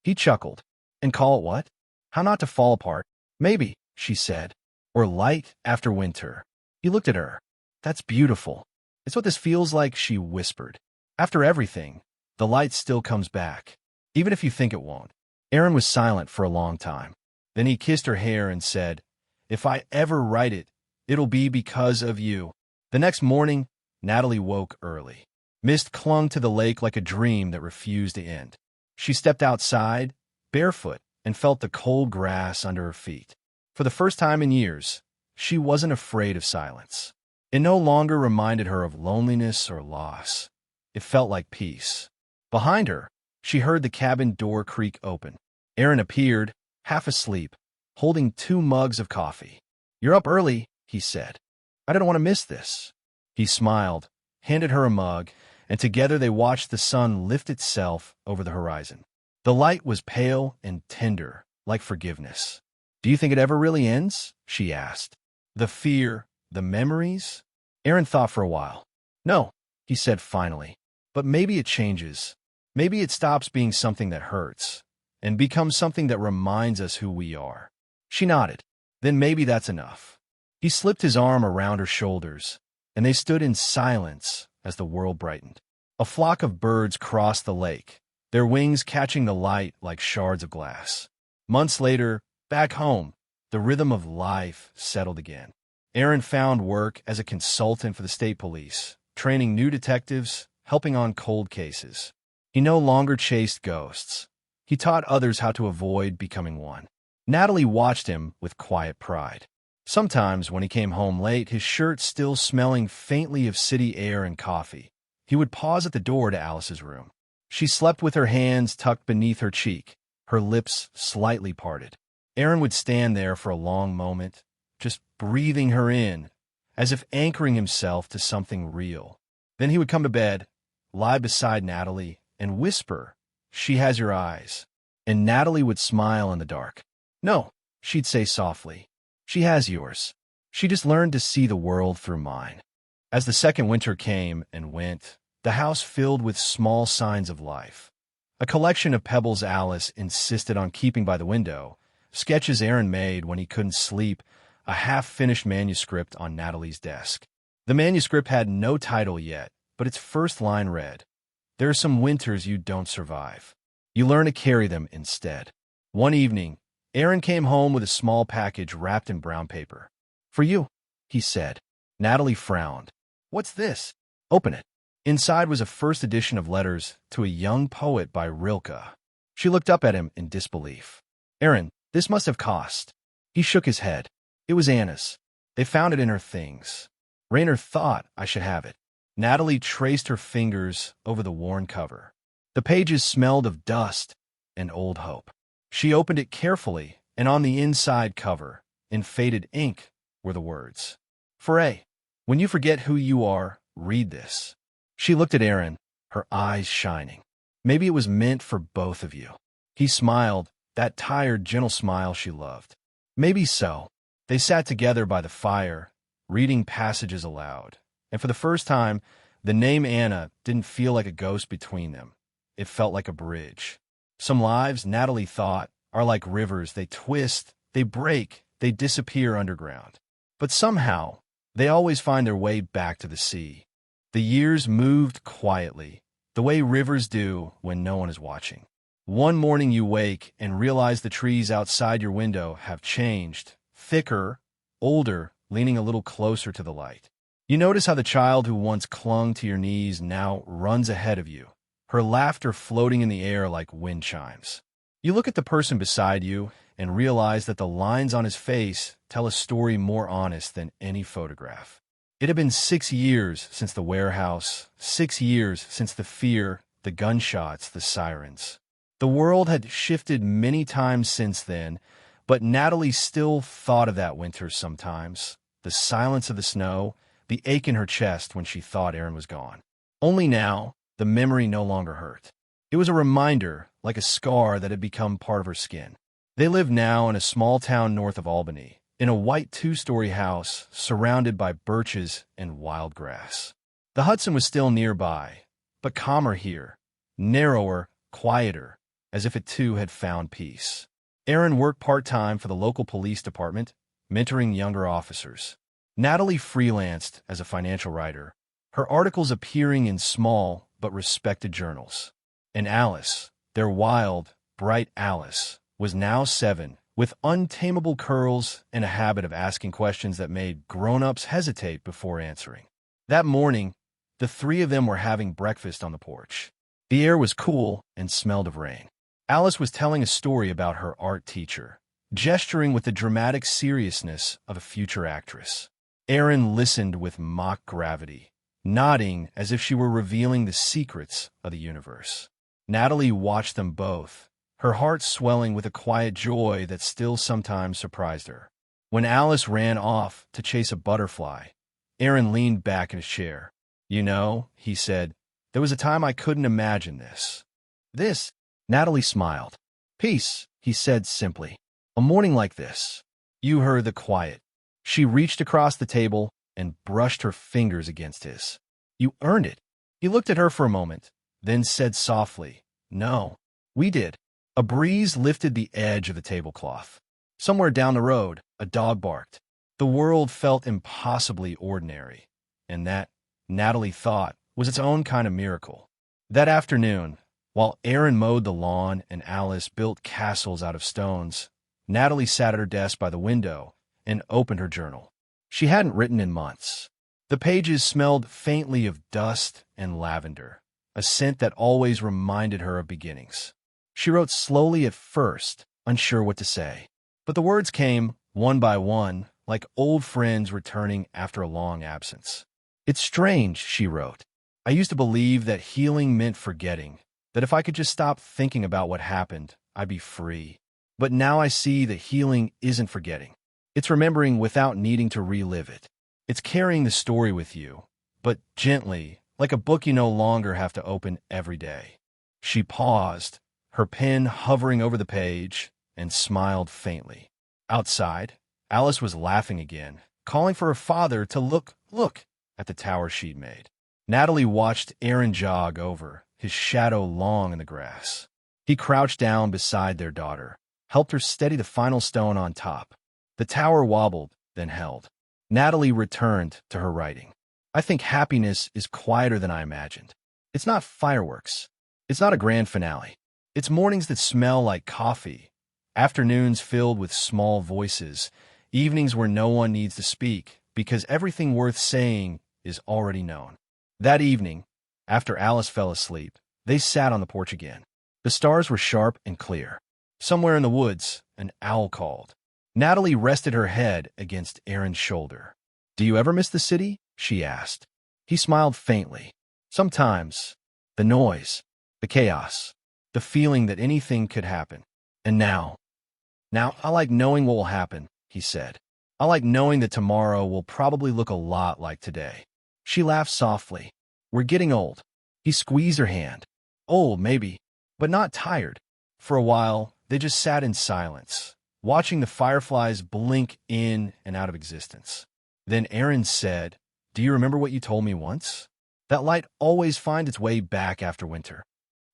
He chuckled. And call it what? How not to fall apart? Maybe, she said. Or light after winter. He looked at her. That's beautiful. It's what this feels like, she whispered. After everything, the light still comes back, even if you think it won't. Aaron was silent for a long time. Then he kissed her hair and said, If I ever write it, it'll be because of you. The next morning, Natalie woke early. Mist clung to the lake like a dream that refused to end. She stepped outside, barefoot, and felt the cold grass under her feet. For the first time in years, she wasn't afraid of silence. It no longer reminded her of loneliness or loss. It felt like peace. Behind her, she heard the cabin door creak open. Aaron appeared, half asleep, holding 2 mugs of coffee. You're up early, he said. I didn't want to miss this. He smiled, handed her a mug, and together they watched the sun lift itself over the horizon. The light was pale and tender, like forgiveness. Do you think it ever really ends? She asked. The fear, the memories? Aaron thought for a while. No, he said finally. But maybe it changes. Maybe it stops being something that hurts and becomes something that reminds us who we are. She nodded. Then maybe that's enough. He slipped his arm around her shoulders, and they stood in silence as the world brightened. A flock of birds crossed the lake, their wings catching the light like shards of glass. Months later, back home, the rhythm of life settled again. Aaron found work as a consultant for the state police, training new detectives, helping on cold cases. He no longer chased ghosts. He taught others how to avoid becoming one. Natalie watched him with quiet pride. Sometimes, when he came home late, his shirt still smelling faintly of city air and coffee, he would pause at the door to Alice's room. She slept with her hands tucked beneath her cheek, her lips slightly parted. Aaron would stand there for a long moment, just breathing her in, as if anchoring himself to something real. Then he would come to bed, lie beside Natalie, and whisper, She has your eyes. And Natalie would smile in the dark. No, she'd say softly. She has yours. She just learned to see the world through mine. As the second winter came and went, the house filled with small signs of life. A collection of pebbles Alice insisted on keeping by the window, sketches Aaron made when he couldn't sleep, a half-finished manuscript on Natalie's desk. The manuscript had no title yet, but its first line read, There are some winters you don't survive. You learn to carry them instead. One evening, Aaron came home with a small package wrapped in brown paper. For you, he said. Natalie frowned. What's this? Open it. Inside was a first edition of letters to a young poet by Rilke. She looked up at him in disbelief. Aaron, this must have cost. He shook his head. It was Anna's. They found it in her things. Raynor thought I should have it. Natalie traced her fingers over the worn cover. The pages smelled of dust and old hope. She opened it carefully, and on the inside cover, in faded ink, were the words, Foray, when you forget who you are, read this. She looked at Aaron, her eyes shining. Maybe it was meant for both of you. He smiled, that tired, gentle smile she loved. Maybe so. They sat together by the fire, reading passages aloud, and for the first time, the name Anna didn't feel like a ghost between them. It felt like a bridge. Some lives, Natalie thought, are like rivers. They twist, they break, they disappear underground. But somehow, They always find their way back to the sea. The years moved quietly, the way rivers do when no one is watching. One morning you wake and realize the trees outside your window have changed, thicker, older, leaning a little closer to the light. You notice how the child who once clung to your knees now runs ahead of you, her laughter floating in the air like wind chimes. You look at the person beside you and realize that the lines on his face tell a story more honest than any photograph. It had been 6 years since the warehouse, 6 years since the fear, the gunshots, the sirens. The world had shifted many times since then, but Natalie still thought of that winter sometimes, the silence of the snow, the ache in her chest when she thought Aaron was gone. Only now, the memory no longer hurt. It was a reminder, like a scar that had become part of her skin. They lived now in a small town north of Albany, in a white 2-story house surrounded by birches and wild grass. The Hudson was still nearby, but calmer here, narrower, quieter, as if it too had found peace. Aaron worked part-time for the local police department, mentoring younger officers. Natalie freelanced as a financial writer, her articles appearing in small but respected journals. And Alice, their wild, bright Alice, was now 7, with untamable curls and a habit of asking questions that made grown-ups hesitate before answering. That morning, the 3 of them were having breakfast on the porch. The air was cool and smelled of rain. Alice was telling a story about her art teacher, gesturing with the dramatic seriousness of a future actress. Aaron listened with mock gravity, nodding as if she were revealing the secrets of the universe. Natalie watched them both, her heart swelling with a quiet joy that still sometimes surprised her. When Alice ran off to chase a butterfly, Aaron leaned back in his chair. "You know," he said, "there was a time I couldn't imagine this." "This?" Natalie smiled. "Peace," he said simply. "A morning like this." You heard the quiet. She reached across the table and brushed her fingers against his. "You earned it." He looked at her for a moment, then said softly, "No, we did." A breeze lifted the edge of the tablecloth. Somewhere down the road, a dog barked. The world felt impossibly ordinary, and that, Natalie thought, was its own kind of miracle. That afternoon, while Aaron mowed the lawn and Alice built castles out of stones, Natalie sat at her desk by the window and opened her journal. She hadn't written in months. The pages smelled faintly of dust and lavender, a scent that always reminded her of beginnings. She wrote slowly at first, unsure what to say. But the words came, one by one, like old friends returning after a long absence. "It's strange," she wrote. "I used to believe that healing meant forgetting, that if I could just stop thinking about what happened, I'd be free. But now I see that healing isn't forgetting. It's remembering without needing to relive it. It's carrying the story with you, but gently, like a book you no longer have to open every day." She paused, her pen hovering over the page, and smiled faintly. Outside, Alice was laughing again, calling for her father to look at the tower she'd made. Natalie watched Aaron jog over, his shadow long in the grass. He crouched down beside their daughter, helped her steady the final stone on top. The tower wobbled, then held. Natalie returned to her writing. "I think happiness is quieter than I imagined. It's not fireworks. It's not a grand finale. It's mornings that smell like coffee, afternoons filled with small voices, evenings where no one needs to speak because everything worth saying is already known." That evening, after Alice fell asleep, they sat on the porch again. The stars were sharp and clear. Somewhere in the woods, an owl called. Natalie rested her head against Aaron's shoulder. "Do you ever miss the city?" she asked. He smiled faintly. "Sometimes. The noise, the chaos, the feeling that anything could happen. And now I like knowing what will happen," he said. "I like knowing that tomorrow will probably look a lot like today." She laughed softly. "We're getting old." He squeezed her hand. "Old, maybe, but not tired." For a while, they just sat in silence, watching the fireflies blink in and out of existence. Then Aaron said, "Do you remember what you told me once? That light always finds its way back after winter."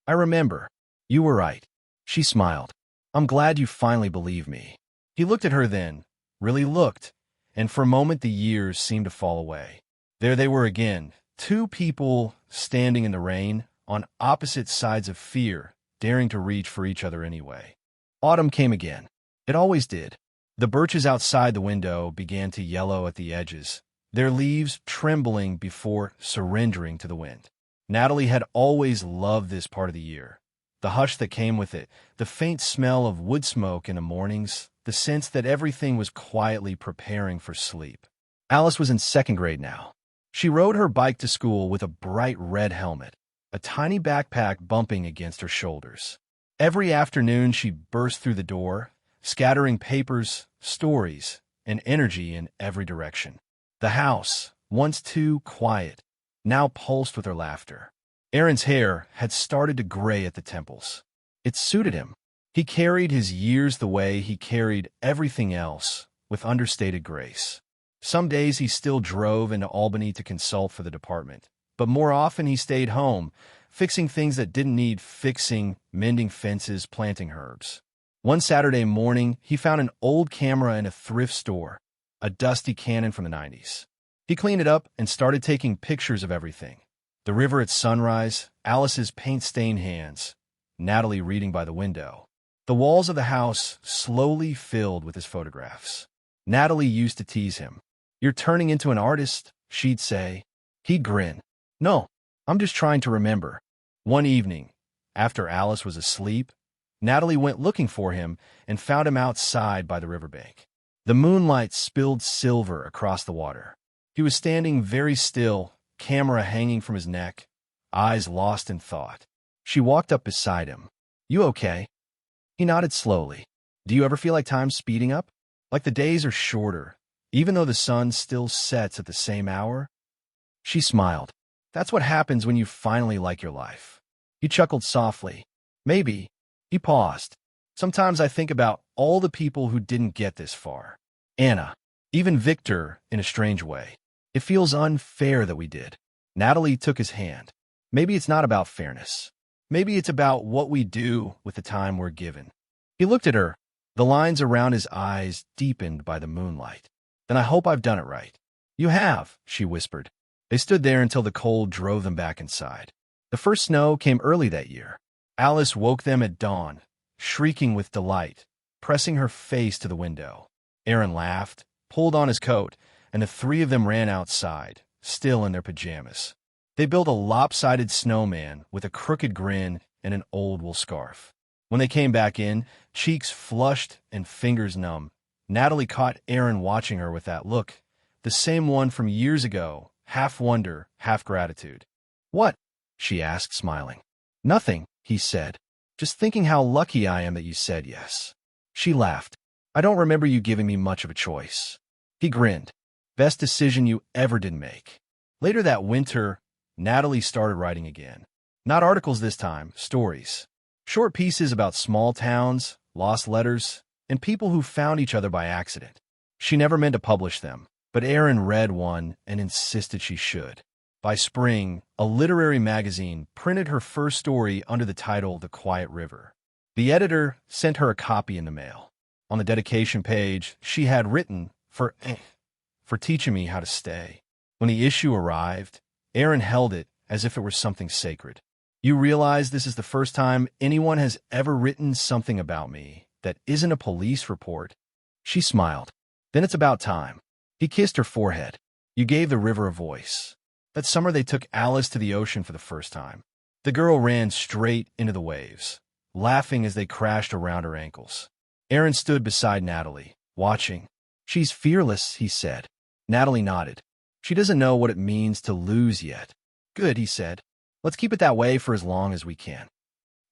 "I remember. You were right." She smiled. "I'm glad you finally believe me." He looked at her then, really looked, and for a moment the years seemed to fall away. There they were again, two people standing in the rain, on opposite sides of fear, daring to reach for each other anyway. Autumn came again. It always did. The birches outside the window began to yellow at the edges, their leaves trembling before surrendering to the wind. Natalie had always loved this part of the year. The hush that came with it, the faint smell of wood smoke in the mornings, the sense that everything was quietly preparing for sleep. Alice was in second grade now. She rode her bike to school with a bright red helmet, a tiny backpack bumping against her shoulders. Every afternoon she burst through the door, scattering papers, stories, and energy in every direction. The house, once too quiet, now pulsed with her laughter. Aaron's hair had started to gray at the temples. It suited him. He carried his years the way he carried everything else, with understated grace. Some days he still drove into Albany to consult for the department, but more often he stayed home, fixing things that didn't need fixing, mending fences, planting herbs. One Saturday morning, he found an old camera in a thrift store, a dusty Canon from the 90s. He cleaned it up and started taking pictures of everything. The river at sunrise, Alice's paint-stained hands, Natalie reading by the window. The walls of the house slowly filled with his photographs. Natalie used to tease him. "You're turning into an artist," she'd say. He'd grin. "No, I'm just trying to remember." One evening, after Alice was asleep, Natalie went looking for him and found him outside by the riverbank. The moonlight spilled silver across the water. He was standing very still, camera hanging from his neck, eyes lost in thought. She walked up beside him. "You okay?" He nodded slowly. "Do you ever feel like time's speeding up? Like the days are shorter, even though the sun still sets at the same hour?" She smiled. "That's what happens when you finally like your life." He chuckled softly. "Maybe." He paused. "Sometimes I think about all the people who didn't get this far. Anna, even Victor, in a strange way. It feels unfair that we did." Natalie took his hand. "Maybe it's not about fairness. Maybe it's about what we do with the time we're given." He looked at her. The lines around his eyes deepened by the moonlight. "Then I hope I've done it right." "You have," she whispered. They stood there until the cold drove them back inside. The first snow came early that year. Alice woke them at dawn, shrieking with delight, pressing her face to the window. Aaron laughed, pulled on his coat, and the three of them ran outside, still in their pajamas. They built a lopsided snowman with a crooked grin and an old wool scarf. When they came back in, cheeks flushed and fingers numb, Natalie caught Aaron watching her with that look, the same one from years ago, half wonder, half gratitude. "What?" she asked, smiling. "Nothing," he said. "Just thinking how lucky I am that you said yes." She laughed. "I don't remember you giving me much of a choice." He grinned. "Best decision you ever did make." Later that winter, Natalie started writing again. Not articles this time, stories. Short pieces about small towns, lost letters, and people who found each other by accident. She never meant to publish them, but Aaron read one and insisted she should. By spring, a literary magazine printed her first story under the title The Quiet River. The editor sent her a copy in the mail. On the dedication page, she had written, for teaching me how to stay." When the issue arrived, Aaron held it as if it were something sacred. "You realize this is the first time anyone has ever written something about me that isn't a police report?" She smiled. "Then it's about time." He kissed her forehead. "You gave the river a voice." That summer they took Alice to the ocean for the first time. The girl ran straight into the waves, laughing as they crashed around her ankles. Aaron stood beside Natalie, watching. "She's fearless," he said. Natalie nodded. "She doesn't know what it means to lose yet." "Good," he said. "Let's keep it that way for as long as we can."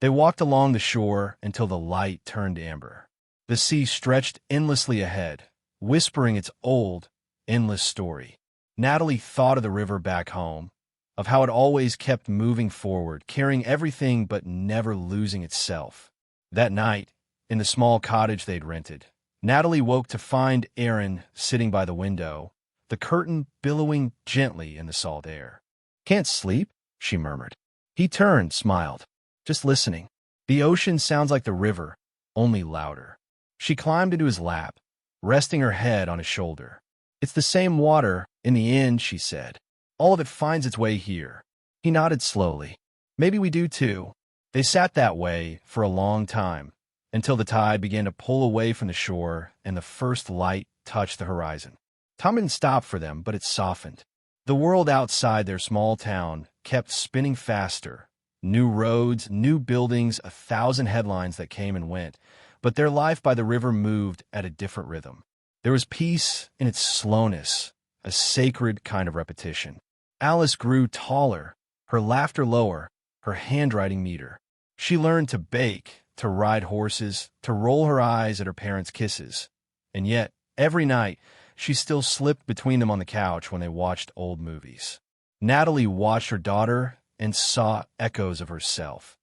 They walked along the shore until the light turned amber. The sea stretched endlessly ahead, whispering its old, endless story. Natalie thought of the river back home, of how it always kept moving forward, carrying everything but never losing itself. That night, in the small cottage they'd rented, Natalie woke to find Aaron sitting by the window, the curtain billowing gently in the salt air. "Can't sleep?" she murmured. He turned, smiled. "Just listening. The ocean sounds like the river, only louder." She climbed into his lap, resting her head on his shoulder. It's the same water, in the end, she said. All of it finds its way here. He nodded slowly. Maybe we do too. They sat that way for a long time, until the tide began to pull away from the shore and the first light touched the horizon. Time didn't stop for them, but it softened. The world outside their small town kept spinning faster. New roads, new buildings, 1,000 headlines that came and went, but their life by the river moved at a different rhythm. There was peace in its slowness, a sacred kind of repetition. Alice grew taller, her laughter lower, her handwriting neater. She learned to bake, to ride horses, to roll her eyes at her parents' kisses. And yet, every night, she still slipped between them on the couch when they watched old movies. Natalie watched her daughter and saw echoes of herself.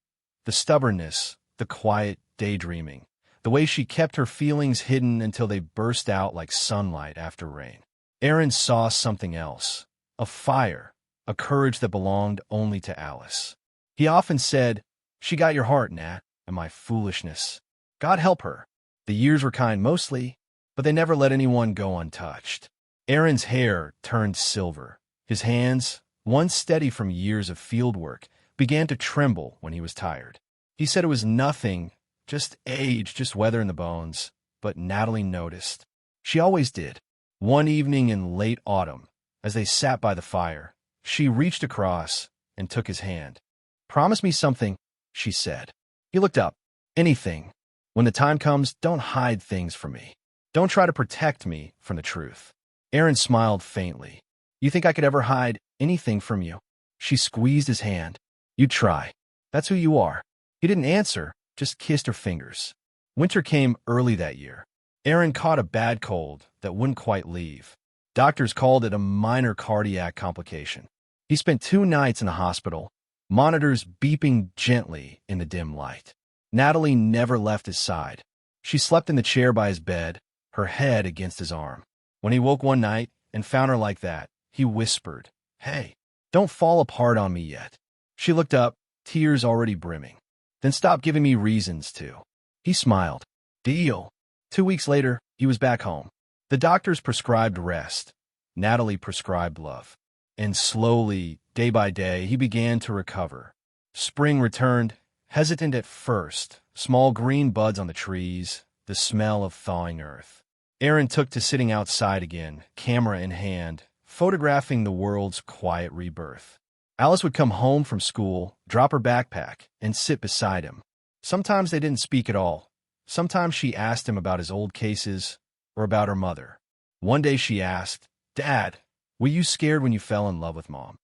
The stubbornness, the quiet daydreaming, the way she kept her feelings hidden until they burst out like sunlight after rain. Aaron saw something else, a fire, a courage that belonged only to Alice. He often said, "She got your heart, Nat, and my foolishness. God help her." The years were kind mostly, but they never let anyone go untouched. Aaron's hair turned silver. His hands, once steady from years of field work, began to tremble when he was tired. He said it was nothing, just age, just weather in the bones, but Natalie noticed. She always did. One evening in late autumn, as they sat by the fire, she reached across and took his hand. "Promise me something," she said. He looked up. "Anything. When the time comes, don't hide things from me. Don't try to protect me from the truth." Aaron smiled faintly. "You think I could ever hide anything from you?" She squeezed his hand. "You'd try. That's who you are." He didn't answer, just kissed her fingers. Winter came early that year. Aaron caught a bad cold that wouldn't quite leave. Doctors called it a minor cardiac complication. He spent 2 nights in the hospital, monitors beeping gently in the dim light. Natalie never left his side. She slept in the chair by his bed, her head against his arm. When he woke one night and found her like that, he whispered, "Hey, don't fall apart on me yet." She looked up, tears already brimming. "Then stop giving me reasons to." He smiled. "Deal." 2 weeks later, he was back home. The doctors prescribed rest. Natalie prescribed love. And slowly, day by day, he began to recover. Spring returned, hesitant at first, small green buds on the trees, the smell of thawing earth. Aaron took to sitting outside again, camera in hand, photographing the world's quiet rebirth. Alice would come home from school, drop her backpack, and sit beside him. Sometimes they didn't speak at all. Sometimes she asked him about his old cases or about her mother. One day she asked, "Dad, were you scared when you fell in love with Mom?"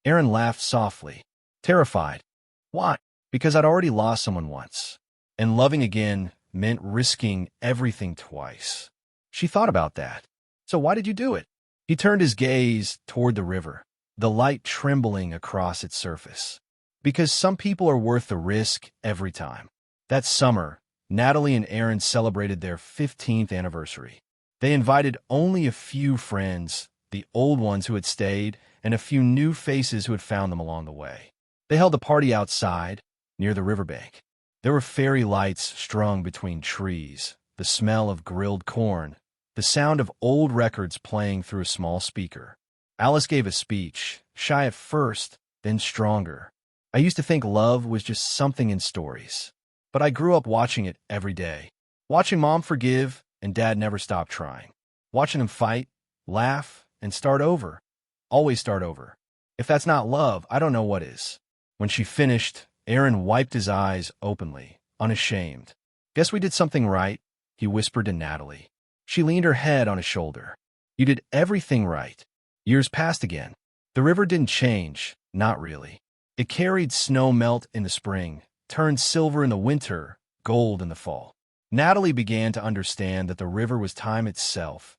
Aaron laughed softly, terrified. "Why?" "Because I'd already lost someone once, and loving again meant risking everything twice." She thought about that. "So why did you do it?" He turned his gaze toward the river, the light trembling across its surface. "Because some people are worth the risk every time." That summer, Natalie and Aaron celebrated their 15th anniversary. They invited only a few friends, the old ones who had stayed, and a few new faces who had found them along the way. They held the party outside, near the riverbank. There were fairy lights strung between trees, the smell of grilled corn, the sound of old records playing through a small speaker. Alice gave a speech, shy at first, then stronger. "I used to think love was just something in stories, but I grew up watching it every day. Watching Mom forgive and Dad never stop trying. Watching them fight, laugh, and start over. Always start over. If that's not love, I don't know what is." When she finished, Aaron wiped his eyes openly, unashamed. "Guess we did something right," he whispered to Natalie. She leaned her head on his shoulder. "You did everything right." Years passed again. The river didn't change, not really. It carried snow melt in the spring, turned silver in the winter, gold in the fall. Natalie began to understand that the river was time itself,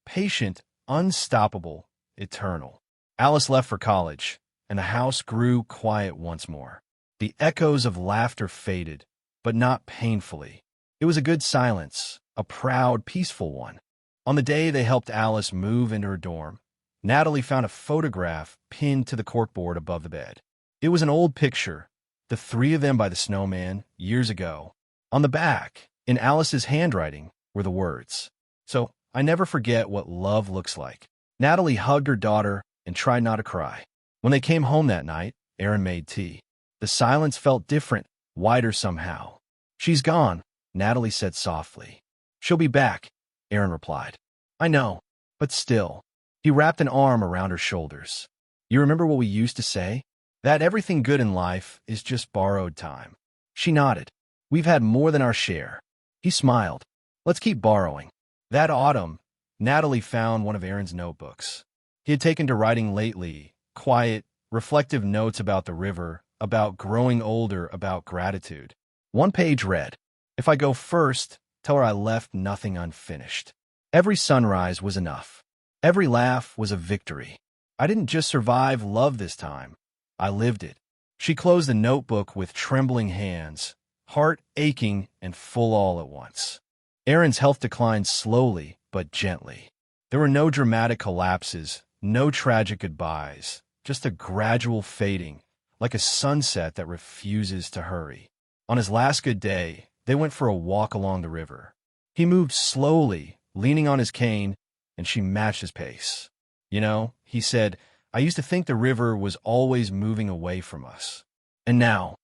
patient, unstoppable, eternal. Alice left for college, and the house grew quiet once more. The echoes of laughter faded, but not painfully. It was a good silence, a proud, peaceful one. On the day they helped Alice move into her dorm, Natalie found a photograph pinned to the corkboard above the bed. It was an old picture, the 3 of them by the snowman, years ago. On the back, in Alice's handwriting, were the words, "So, I never forget what love looks like. Natalie hugged her daughter and tried not to cry. When they came home that night, Aaron made tea. The silence felt different, wider somehow. She's gone, Natalie said softly. She'll be back, Aaron replied. I know, but still. He wrapped an arm around her shoulders. You remember what we used to say? That everything good in life is just borrowed time. She nodded. We've had more than our share. He smiled. Let's keep borrowing. That autumn, Natalie found one of Aaron's notebooks. He had taken to writing lately, quiet, reflective notes about the river, about growing older, about gratitude. One page read, If I go first, tell her I left nothing unfinished. Every sunrise was enough. Every laugh was a victory. I didn't just survive love this time. I lived it. She closed the notebook with trembling hands, heart aching and full all at once. Aaron's health declined slowly but gently. There were no dramatic collapses, no tragic goodbyes, just a gradual fading, like a sunset that refuses to hurry. On his last good day, they went for a walk along the river. He moved slowly, leaning on his cane, and she matched his pace. You know, he said, I used to think the river was always moving away from us. And now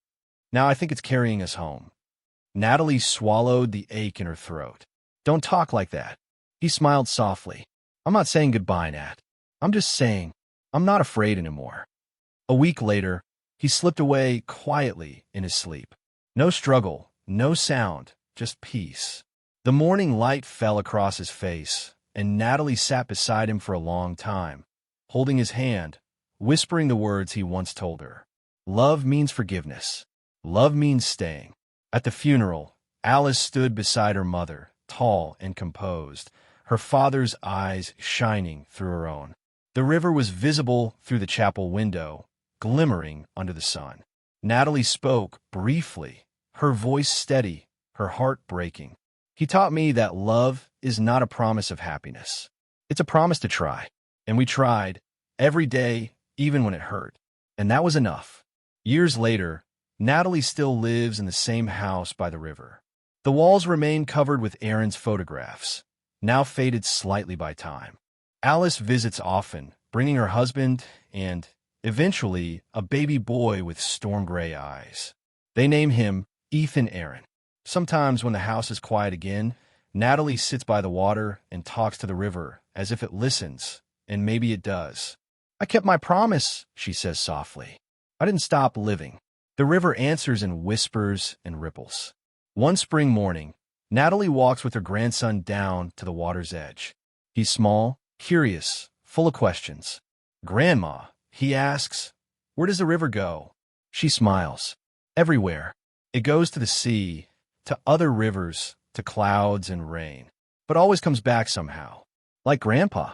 I think it's carrying us home. Natalie swallowed the ache in her throat. Don't talk like that. He smiled softly. I'm not saying goodbye, Nat. I'm just saying I'm not afraid anymore. A week later, he slipped away quietly in his sleep. No struggle, no sound, just peace. The morning light fell across his face, and Natalie sat beside him for a long time, holding his hand, whispering the words he once told her. Love means forgiveness. Love means staying. At the funeral, Alice stood beside her mother, tall and composed, her father's eyes shining through her own. The river was visible through the chapel window, glimmering under the sun. Natalie spoke briefly, her voice steady, her heart breaking. He taught me that love is not a promise of happiness. It's a promise to try. And we tried, every day, even when it hurt. And that was enough. Years later, Natalie still lives in the same house by the river. The walls remain covered with Aaron's photographs, now faded slightly by time. Alice visits often, bringing her husband and, eventually, a baby boy with storm-gray eyes. They name him Ethan Aaron. Sometimes when the house is quiet again, Natalie sits by the water and talks to the river as if it listens, and maybe it does. I kept my promise, she says softly. I didn't stop living. The river answers in whispers and ripples. One spring morning, Natalie walks with her grandson down to the water's edge. He's small, curious, full of questions. Grandma, he asks, where does the river go? She smiles. Everywhere. It goes to the sea, to other rivers, to clouds and rain, but always comes back somehow. Like Grandpa.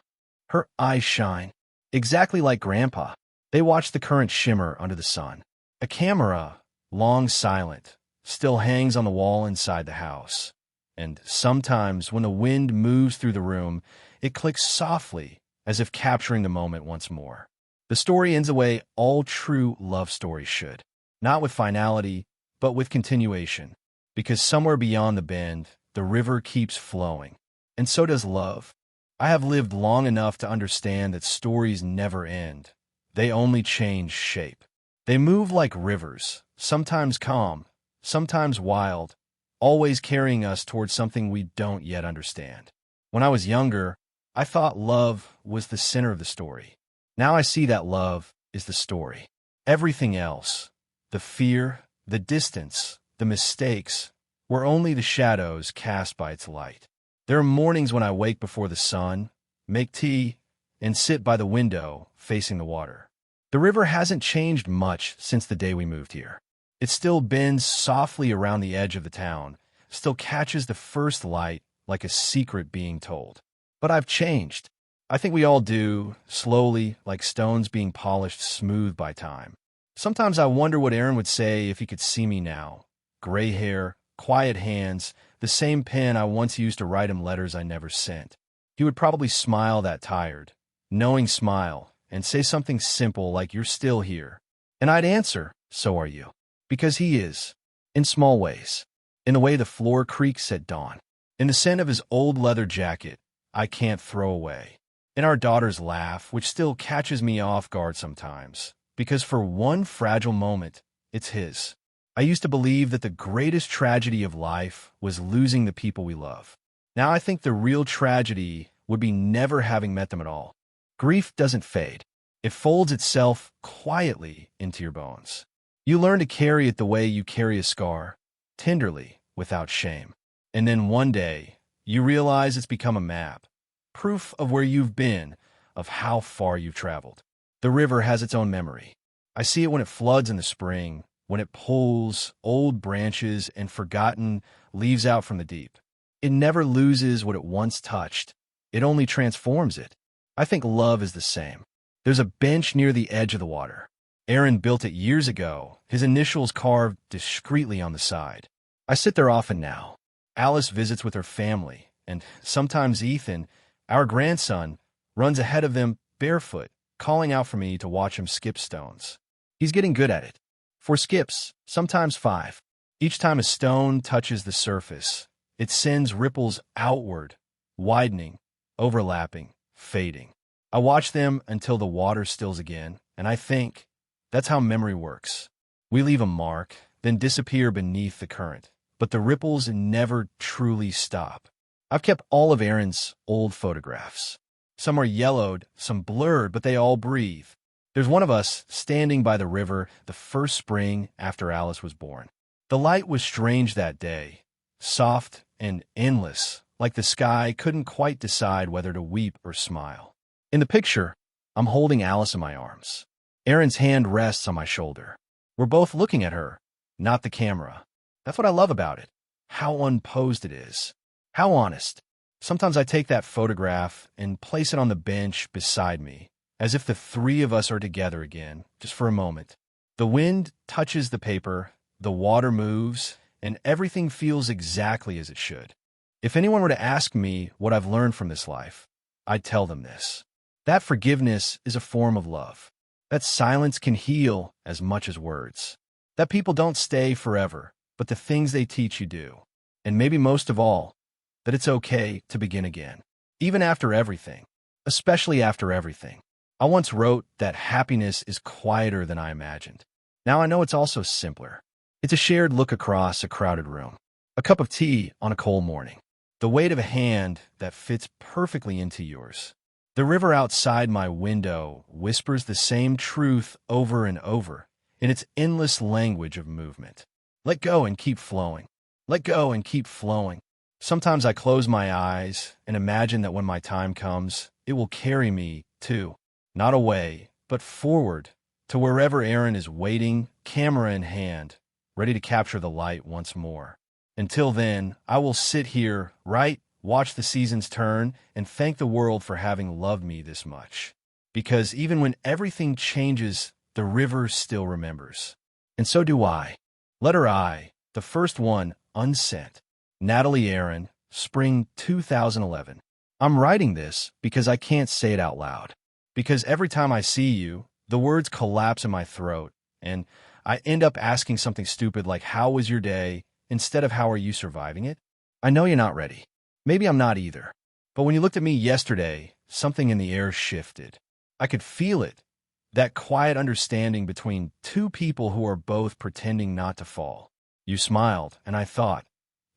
Her eyes shine. Exactly like Grandpa. They watch the current shimmer under the sun. A camera, long silent, still hangs on the wall inside the house. And sometimes when the wind moves through the room, it clicks softly, as if capturing the moment once more. The story ends the way all true love stories should. Not with finality, but with continuation. Because somewhere beyond the bend, the river keeps flowing. And so does love. I have lived long enough to understand that stories never end. They only change shape. They move like rivers, sometimes calm, sometimes wild, always carrying us towards something we don't yet understand. When I was younger, I thought love was the center of the story. Now I see that love is the story. Everything else, the fear, the distance, the mistakes, were only the shadows cast by its light. There are mornings when I wake before the sun, make tea, and sit by the window facing the water. The river hasn't changed much since the day we moved here. It still bends softly around the edge of the town, still catches the first light like a secret being told. But I've changed. I think we all do, slowly, like stones being polished smooth by time. Sometimes I wonder what Aaron would say if he could see me now. Gray hair, quiet hands, the same pen I once used to write him letters I never sent. He would probably smile that tired, knowing smile, and say something simple like, "You're still here." And I'd answer, "So are you." Because he is. In small ways. In the way the floor creaks at dawn. In the scent of his old leather jacket, I can't throw away. And our daughter's laugh, which still catches me off guard sometimes, because for one fragile moment, it's his. I used to believe that the greatest tragedy of life was losing the people we love. Now I think the real tragedy would be never having met them at all. Grief doesn't fade. It folds itself quietly into your bones. You learn to carry it the way you carry a scar, tenderly, without shame. And then one day, you realize it's become a map, proof of where you've been, of how far you've traveled. The river has its own memory. I see it when it floods in the spring, when it pulls old branches and forgotten leaves out from the deep. It never loses what it once touched. It only transforms it. I think love is the same. There's a bench near the edge of the water. Aaron built it years ago, his initials carved discreetly on the side. I sit there often now. Alice visits with her family, and sometimes Ethan, our grandson, runs ahead of them barefoot, calling out for me to watch him skip stones. He's getting good at it. 4 skips, sometimes 5. Each time a stone touches the surface, it sends ripples outward, widening, overlapping, fading. I watch them until the water stills again, and I think that's how memory works. We leave a mark, then disappear beneath the current, but the ripples never truly stop. I've kept all of Aaron's old photographs. Some are yellowed, some blurred, but they all breathe. There's one of us standing by the river the first spring after Alice was born. The light was strange that day, soft and endless, like the sky couldn't quite decide whether to weep or smile. In the picture, I'm holding Alice in my arms. Aaron's hand rests on my shoulder. We're both looking at her, not the camera. That's what I love about it. How unposed it is. How honest. Sometimes I take that photograph and place it on the bench beside me, as if the 3 of us are together again, just for a moment. The wind touches the paper, the water moves, and everything feels exactly as it should. If anyone were to ask me what I've learned from this life, I'd tell them this. That forgiveness is a form of love. That silence can heal as much as words. That people don't stay forever, but the things they teach you do. And maybe most of all, that it's okay to begin again. Even after everything. Especially after everything. I once wrote that happiness is quieter than I imagined. Now I know it's also simpler. It's a shared look across a crowded room. A cup of tea on a cold morning. The weight of a hand that fits perfectly into yours. The river outside my window whispers the same truth over and over in its endless language of movement. Let go and keep flowing. Let go and keep flowing. Sometimes I close my eyes and imagine that when my time comes, it will carry me, too. Not away, but forward, to wherever Aaron is waiting, camera in hand, ready to capture the light once more. Until then, I will sit here, watch the seasons turn, and thank the world for having loved me this much. Because even when everything changes, the river still remembers. And so do I. Letter I, the first one, unsent. Natalie Aaron, Spring 2011. I'm writing this because I can't say it out loud. Because every time I see you, the words collapse in my throat, and I end up asking something stupid like, how was your day, instead of how are you surviving it? I know you're not ready. Maybe I'm not either. But when you looked at me yesterday, something in the air shifted. I could feel it. That quiet understanding between 2 people who are both pretending not to fall. You smiled, and I thought,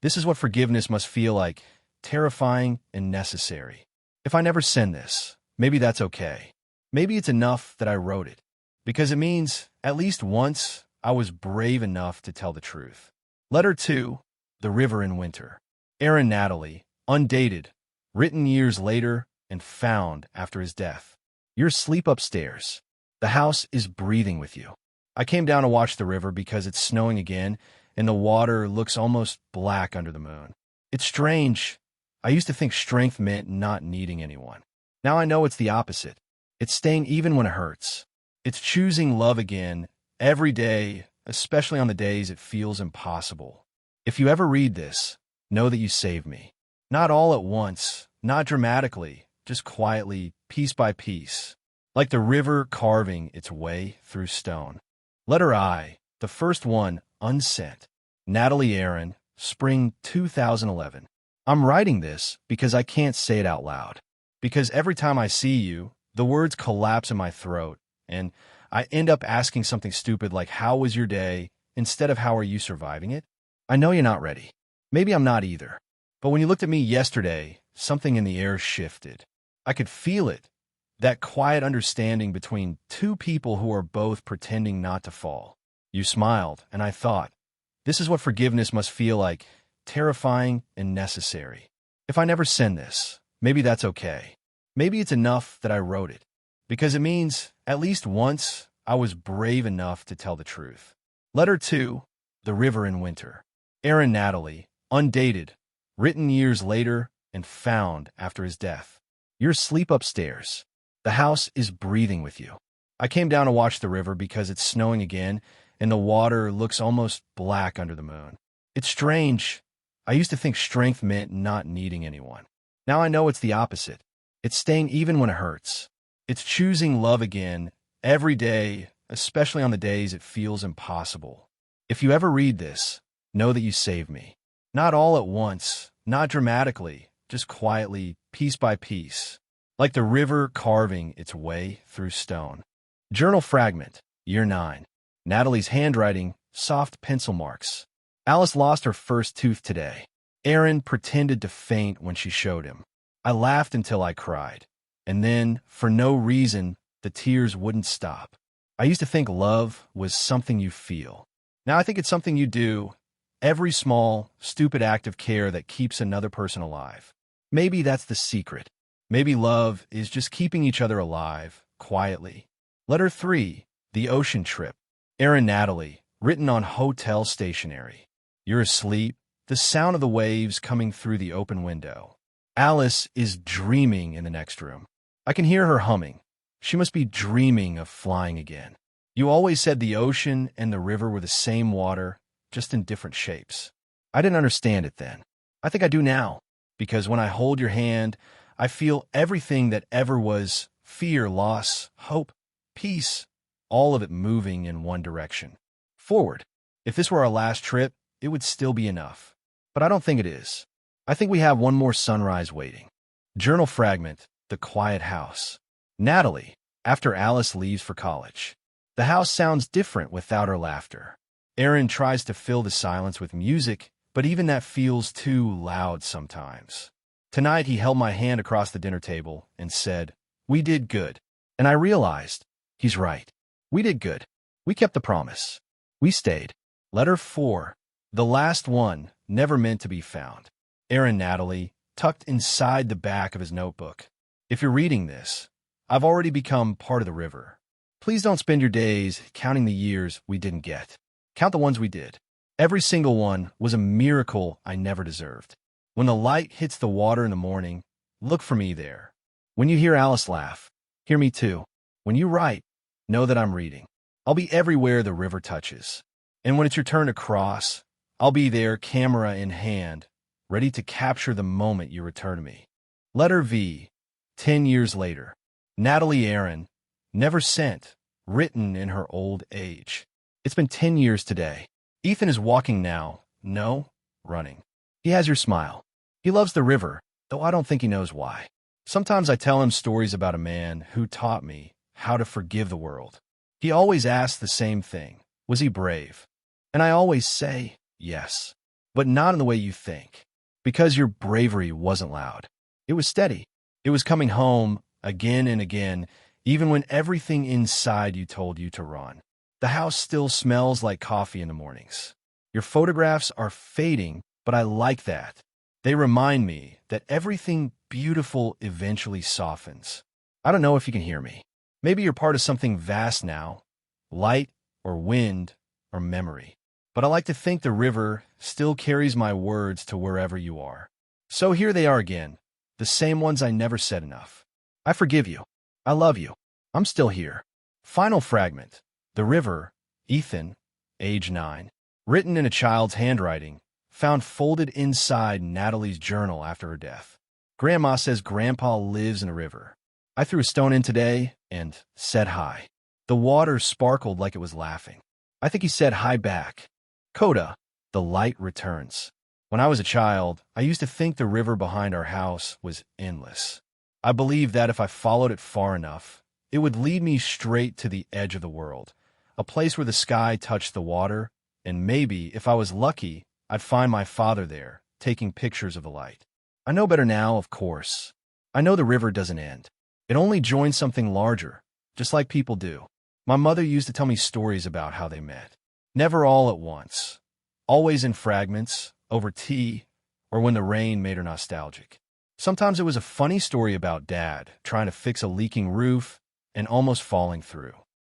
this is what forgiveness must feel like, terrifying and necessary. If I never send this, maybe that's okay. Maybe it's enough that I wrote it. Because it means, at least once, I was brave enough to tell the truth. Letter 2, The River in Winter. Aaron Natalie, undated, written years later and found after his death. You're asleep upstairs. The house is breathing with you. I came down to watch the river because it's snowing again, and the water looks almost black under the moon. It's strange. I used to think strength meant not needing anyone. Now I know it's the opposite. It's staying even when it hurts. It's choosing love again, every day, especially on the days it feels impossible. If you ever read this, know that you saved me. Not all at once, not dramatically, just quietly, piece by piece, like the river carving its way through stone. Letter I, the first one, unsent. Natalie Aaron, Spring 2011. I'm writing this because I can't say it out loud. Because every time I see you, the words collapse in my throat, and I end up asking something stupid like, how was your day, instead of how are you surviving it? I know you're not ready. Maybe I'm not either. But when you looked at me yesterday, something in the air shifted. I could feel it. That quiet understanding between two people who are both pretending not to fall. You smiled, and I thought, this is what forgiveness must feel like, terrifying and necessary. If I never send this, maybe that's okay. Maybe it's enough that I wrote it. Because it means, at least once, I was brave enough to tell the truth. Letter 2, The River in Winter. Aaron Natalie, undated, written years later and found after his death. You're asleep upstairs. The house is breathing with you. I came down to watch the river because it's snowing again, and the water looks almost black under the moon. It's strange. I used to think strength meant not needing anyone. Now I know it's the opposite. It's staying even when it hurts. It's choosing love again every day, especially on the days it feels impossible. If you ever read this, know that you saved me. Not all at once, not dramatically, just quietly, piece by piece, like the river carving its way through stone. Journal fragment, Year 9. Natalie's handwriting, soft pencil marks. Alice lost her first tooth today. Aaron pretended to faint when she showed him. I laughed until I cried. And then, for no reason, the tears wouldn't stop. I used to think love was something you feel. Now I think it's something you do. Every small, stupid act of care that keeps another person alive. Maybe that's the secret. Maybe love is just keeping each other alive, quietly. Letter 3, The Ocean Trip. Aaron Natalie, written on hotel stationery. You're asleep, the sound of the waves coming through the open window. Alice is dreaming in the next room. I can hear her humming. She must be dreaming of flying again. You always said the ocean and the river were the same water, just in different shapes. I didn't understand it then. I think I do now, because when I hold your hand, I feel everything that ever was: fear, loss, hope, peace, all of it moving in one direction. Forward. If this were our last trip, it would still be enough. But I don't think it is. I think we have one more sunrise waiting. Journal fragment, The Quiet House. Natalie, after Alice leaves for college. The house sounds different without her laughter. Aaron tries to fill the silence with music, but even that feels too loud sometimes. Tonight he held my hand across the dinner table and said, "We did good." And I realized, he's right. We did good. We kept the promise. We stayed. Letter 4, the last one, never meant to be found. Aaron Natalie, tucked inside the back of his notebook. If you're reading this, I've already become part of the river. Please don't spend your days counting the years we didn't get. Count the ones we did. Every single one was a miracle I never deserved. When the light hits the water in the morning, look for me there. When you hear Alice laugh, hear me too. When you write, know that I'm reading. I'll be everywhere the river touches. And when it's your turn to cross, I'll be there, camera in hand, ready to capture the moment you return to me. Letter V, 10 years later. Natalie Aaron, never sent, written in her old age. It's been 10 years today. Ethan is walking now. No, running. He has your smile. He loves the river, though I don't think he knows why. Sometimes I tell him stories about a man who taught me how to forgive the world. He always asks the same thing. Was he brave? And I always say, yes. But not in the way you think. Because your bravery wasn't loud. It was steady. It was coming home again and again, even when everything inside you told you to run. The house still smells like coffee in the mornings. Your photographs are fading, but I like that. They remind me that everything beautiful eventually softens. I don't know if you can hear me. Maybe you're part of something vast now, light or wind or memory. But I like to think the river still carries my words to wherever you are. So here they are again, the same ones I never said enough. I forgive you. I love you. I'm still here. Final fragment. The river, Ethan, age 9. Written in a child's handwriting, found folded inside Natalie's journal after her death. Grandma says Grandpa lives in the river. I threw a stone in today and said hi. The water sparkled like it was laughing. I think he said hi back. Coda, the light returns. When I was a child, I used to think the river behind our house was endless. I believed that if I followed it far enough, it would lead me straight to the edge of the world, a place where the sky touched the water, and maybe, if I was lucky, I'd find my father there, taking pictures of the light. I know better now, of course. I know the river doesn't end. It only joins something larger, just like people do. My mother used to tell me stories about how they met. Never all at once. Always in fragments, over tea, or when the rain made her nostalgic. Sometimes it was a funny story about Dad trying to fix a leaking roof and almost falling through.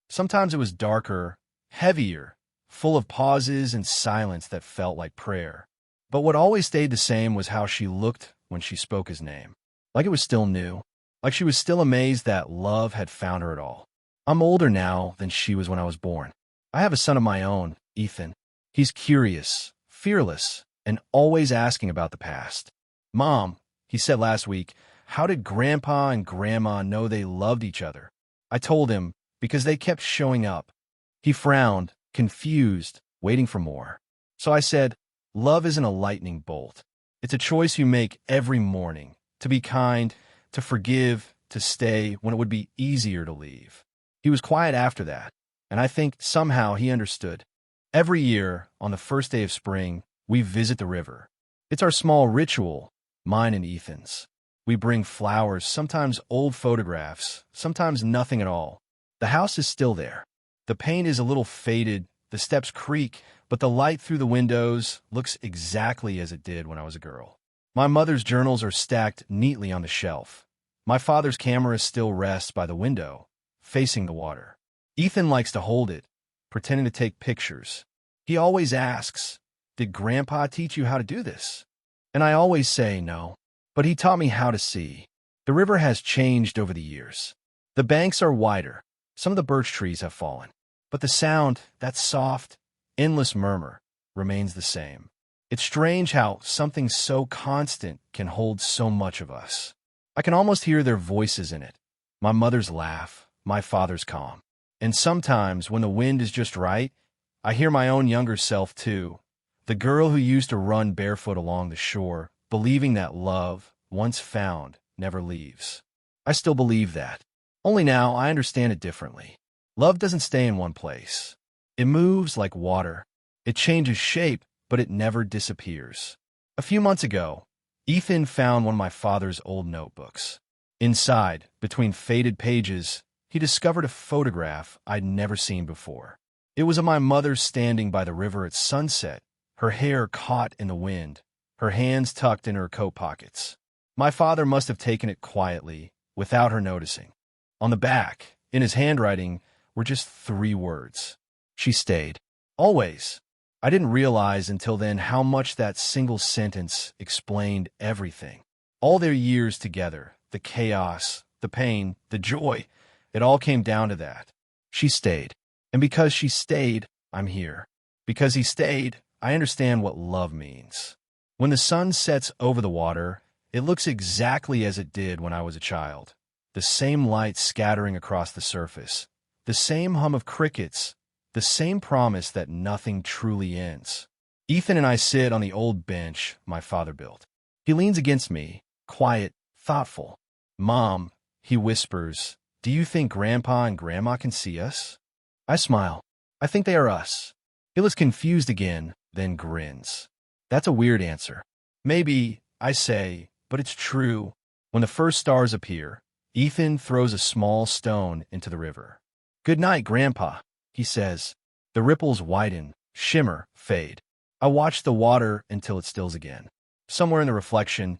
Sometimes it was darker, heavier, full of pauses and silence that felt like prayer. But what always stayed the same was how she looked when she spoke his name. Like it was still new. Like she was still amazed that love had found her at all. I'm older now than she was when I was born. I have a son of my own, Ethan. He's curious, fearless, and always asking about the past. Mom, he said last week, how did Grandpa and Grandma know they loved each other? I told him, because they kept showing up. He frowned, confused, waiting for more. So I said, love isn't a lightning bolt. It's a choice you make every morning, to be kind, to forgive, to stay when it would be easier to leave. He was quiet after that, and I think somehow he understood. Every year, on the first day of spring, we visit the river. It's our small ritual, mine and Ethan's. We bring flowers, sometimes old photographs, sometimes nothing at all. The house is still there. The paint is a little faded, the steps creak, but the light through the windows looks exactly as it did when I was a girl. My mother's journals are stacked neatly on the shelf. My father's camera still rests by the window, facing the water. Ethan likes to hold it, pretending to take pictures. He always asks, did Grandpa teach you how to do this? And I always say no, but he taught me how to see. The river has changed over the years. The banks are wider. Some of the birch trees have fallen. But the sound, that soft, endless murmur, remains the same. It's strange how something so constant can hold so much of us. I can almost hear their voices in it. My mother's laugh, my father's calm. And sometimes, when the wind is just right, I hear my own younger self too. The girl who used to run barefoot along the shore, believing that love, once found, never leaves. I still believe that. Only now I understand it differently. Love doesn't stay in one place. It moves like water. It changes shape, but it never disappears. A few months ago, Ethan found one of my father's old notebooks. Inside, between faded pages, he discovered a photograph I'd never seen before. It was of my mother standing by the river at sunset, her hair caught in the wind, her hands tucked in her coat pockets. My father must have taken it quietly, without her noticing. On the back, in his handwriting, were just 3 words. She stayed. Always. I didn't realize until then how much that single sentence explained everything. All their years together, the chaos, the pain, the joy, it all came down to that. She stayed. And because she stayed, I'm here. Because he stayed, I understand what love means. When the sun sets over the water, it looks exactly as it did when I was a child. The same light scattering across the surface, the same hum of crickets, the same promise that nothing truly ends. Ethan and I sit on the old bench my father built. He leans against me, quiet, thoughtful. Mom, he whispers, do you think Grandpa and Grandma can see us? I smile. I think they are us. He looks confused again, then grins. That's a weird answer. Maybe, I say, but it's true. When the first stars appear, Ethan throws a small stone into the river. Good night, Grandpa, he says. The ripples widen, shimmer, fade. I watch the water until it stills again. Somewhere in the reflection,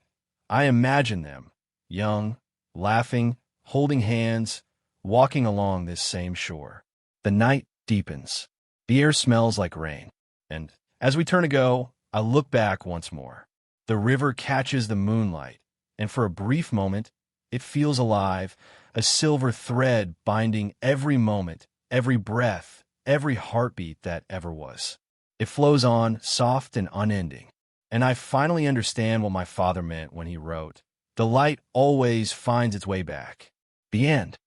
I imagine them, young, laughing, holding hands, walking along this same shore. The night deepens. The air smells like rain. And as we turn to go, I look back once more. The river catches the moonlight, and for a brief moment, it feels alive, a silver thread binding every moment, every breath, every heartbeat that ever was. It flows on, soft and unending. And I finally understand what my father meant when he wrote, "The light always finds its way back." The end.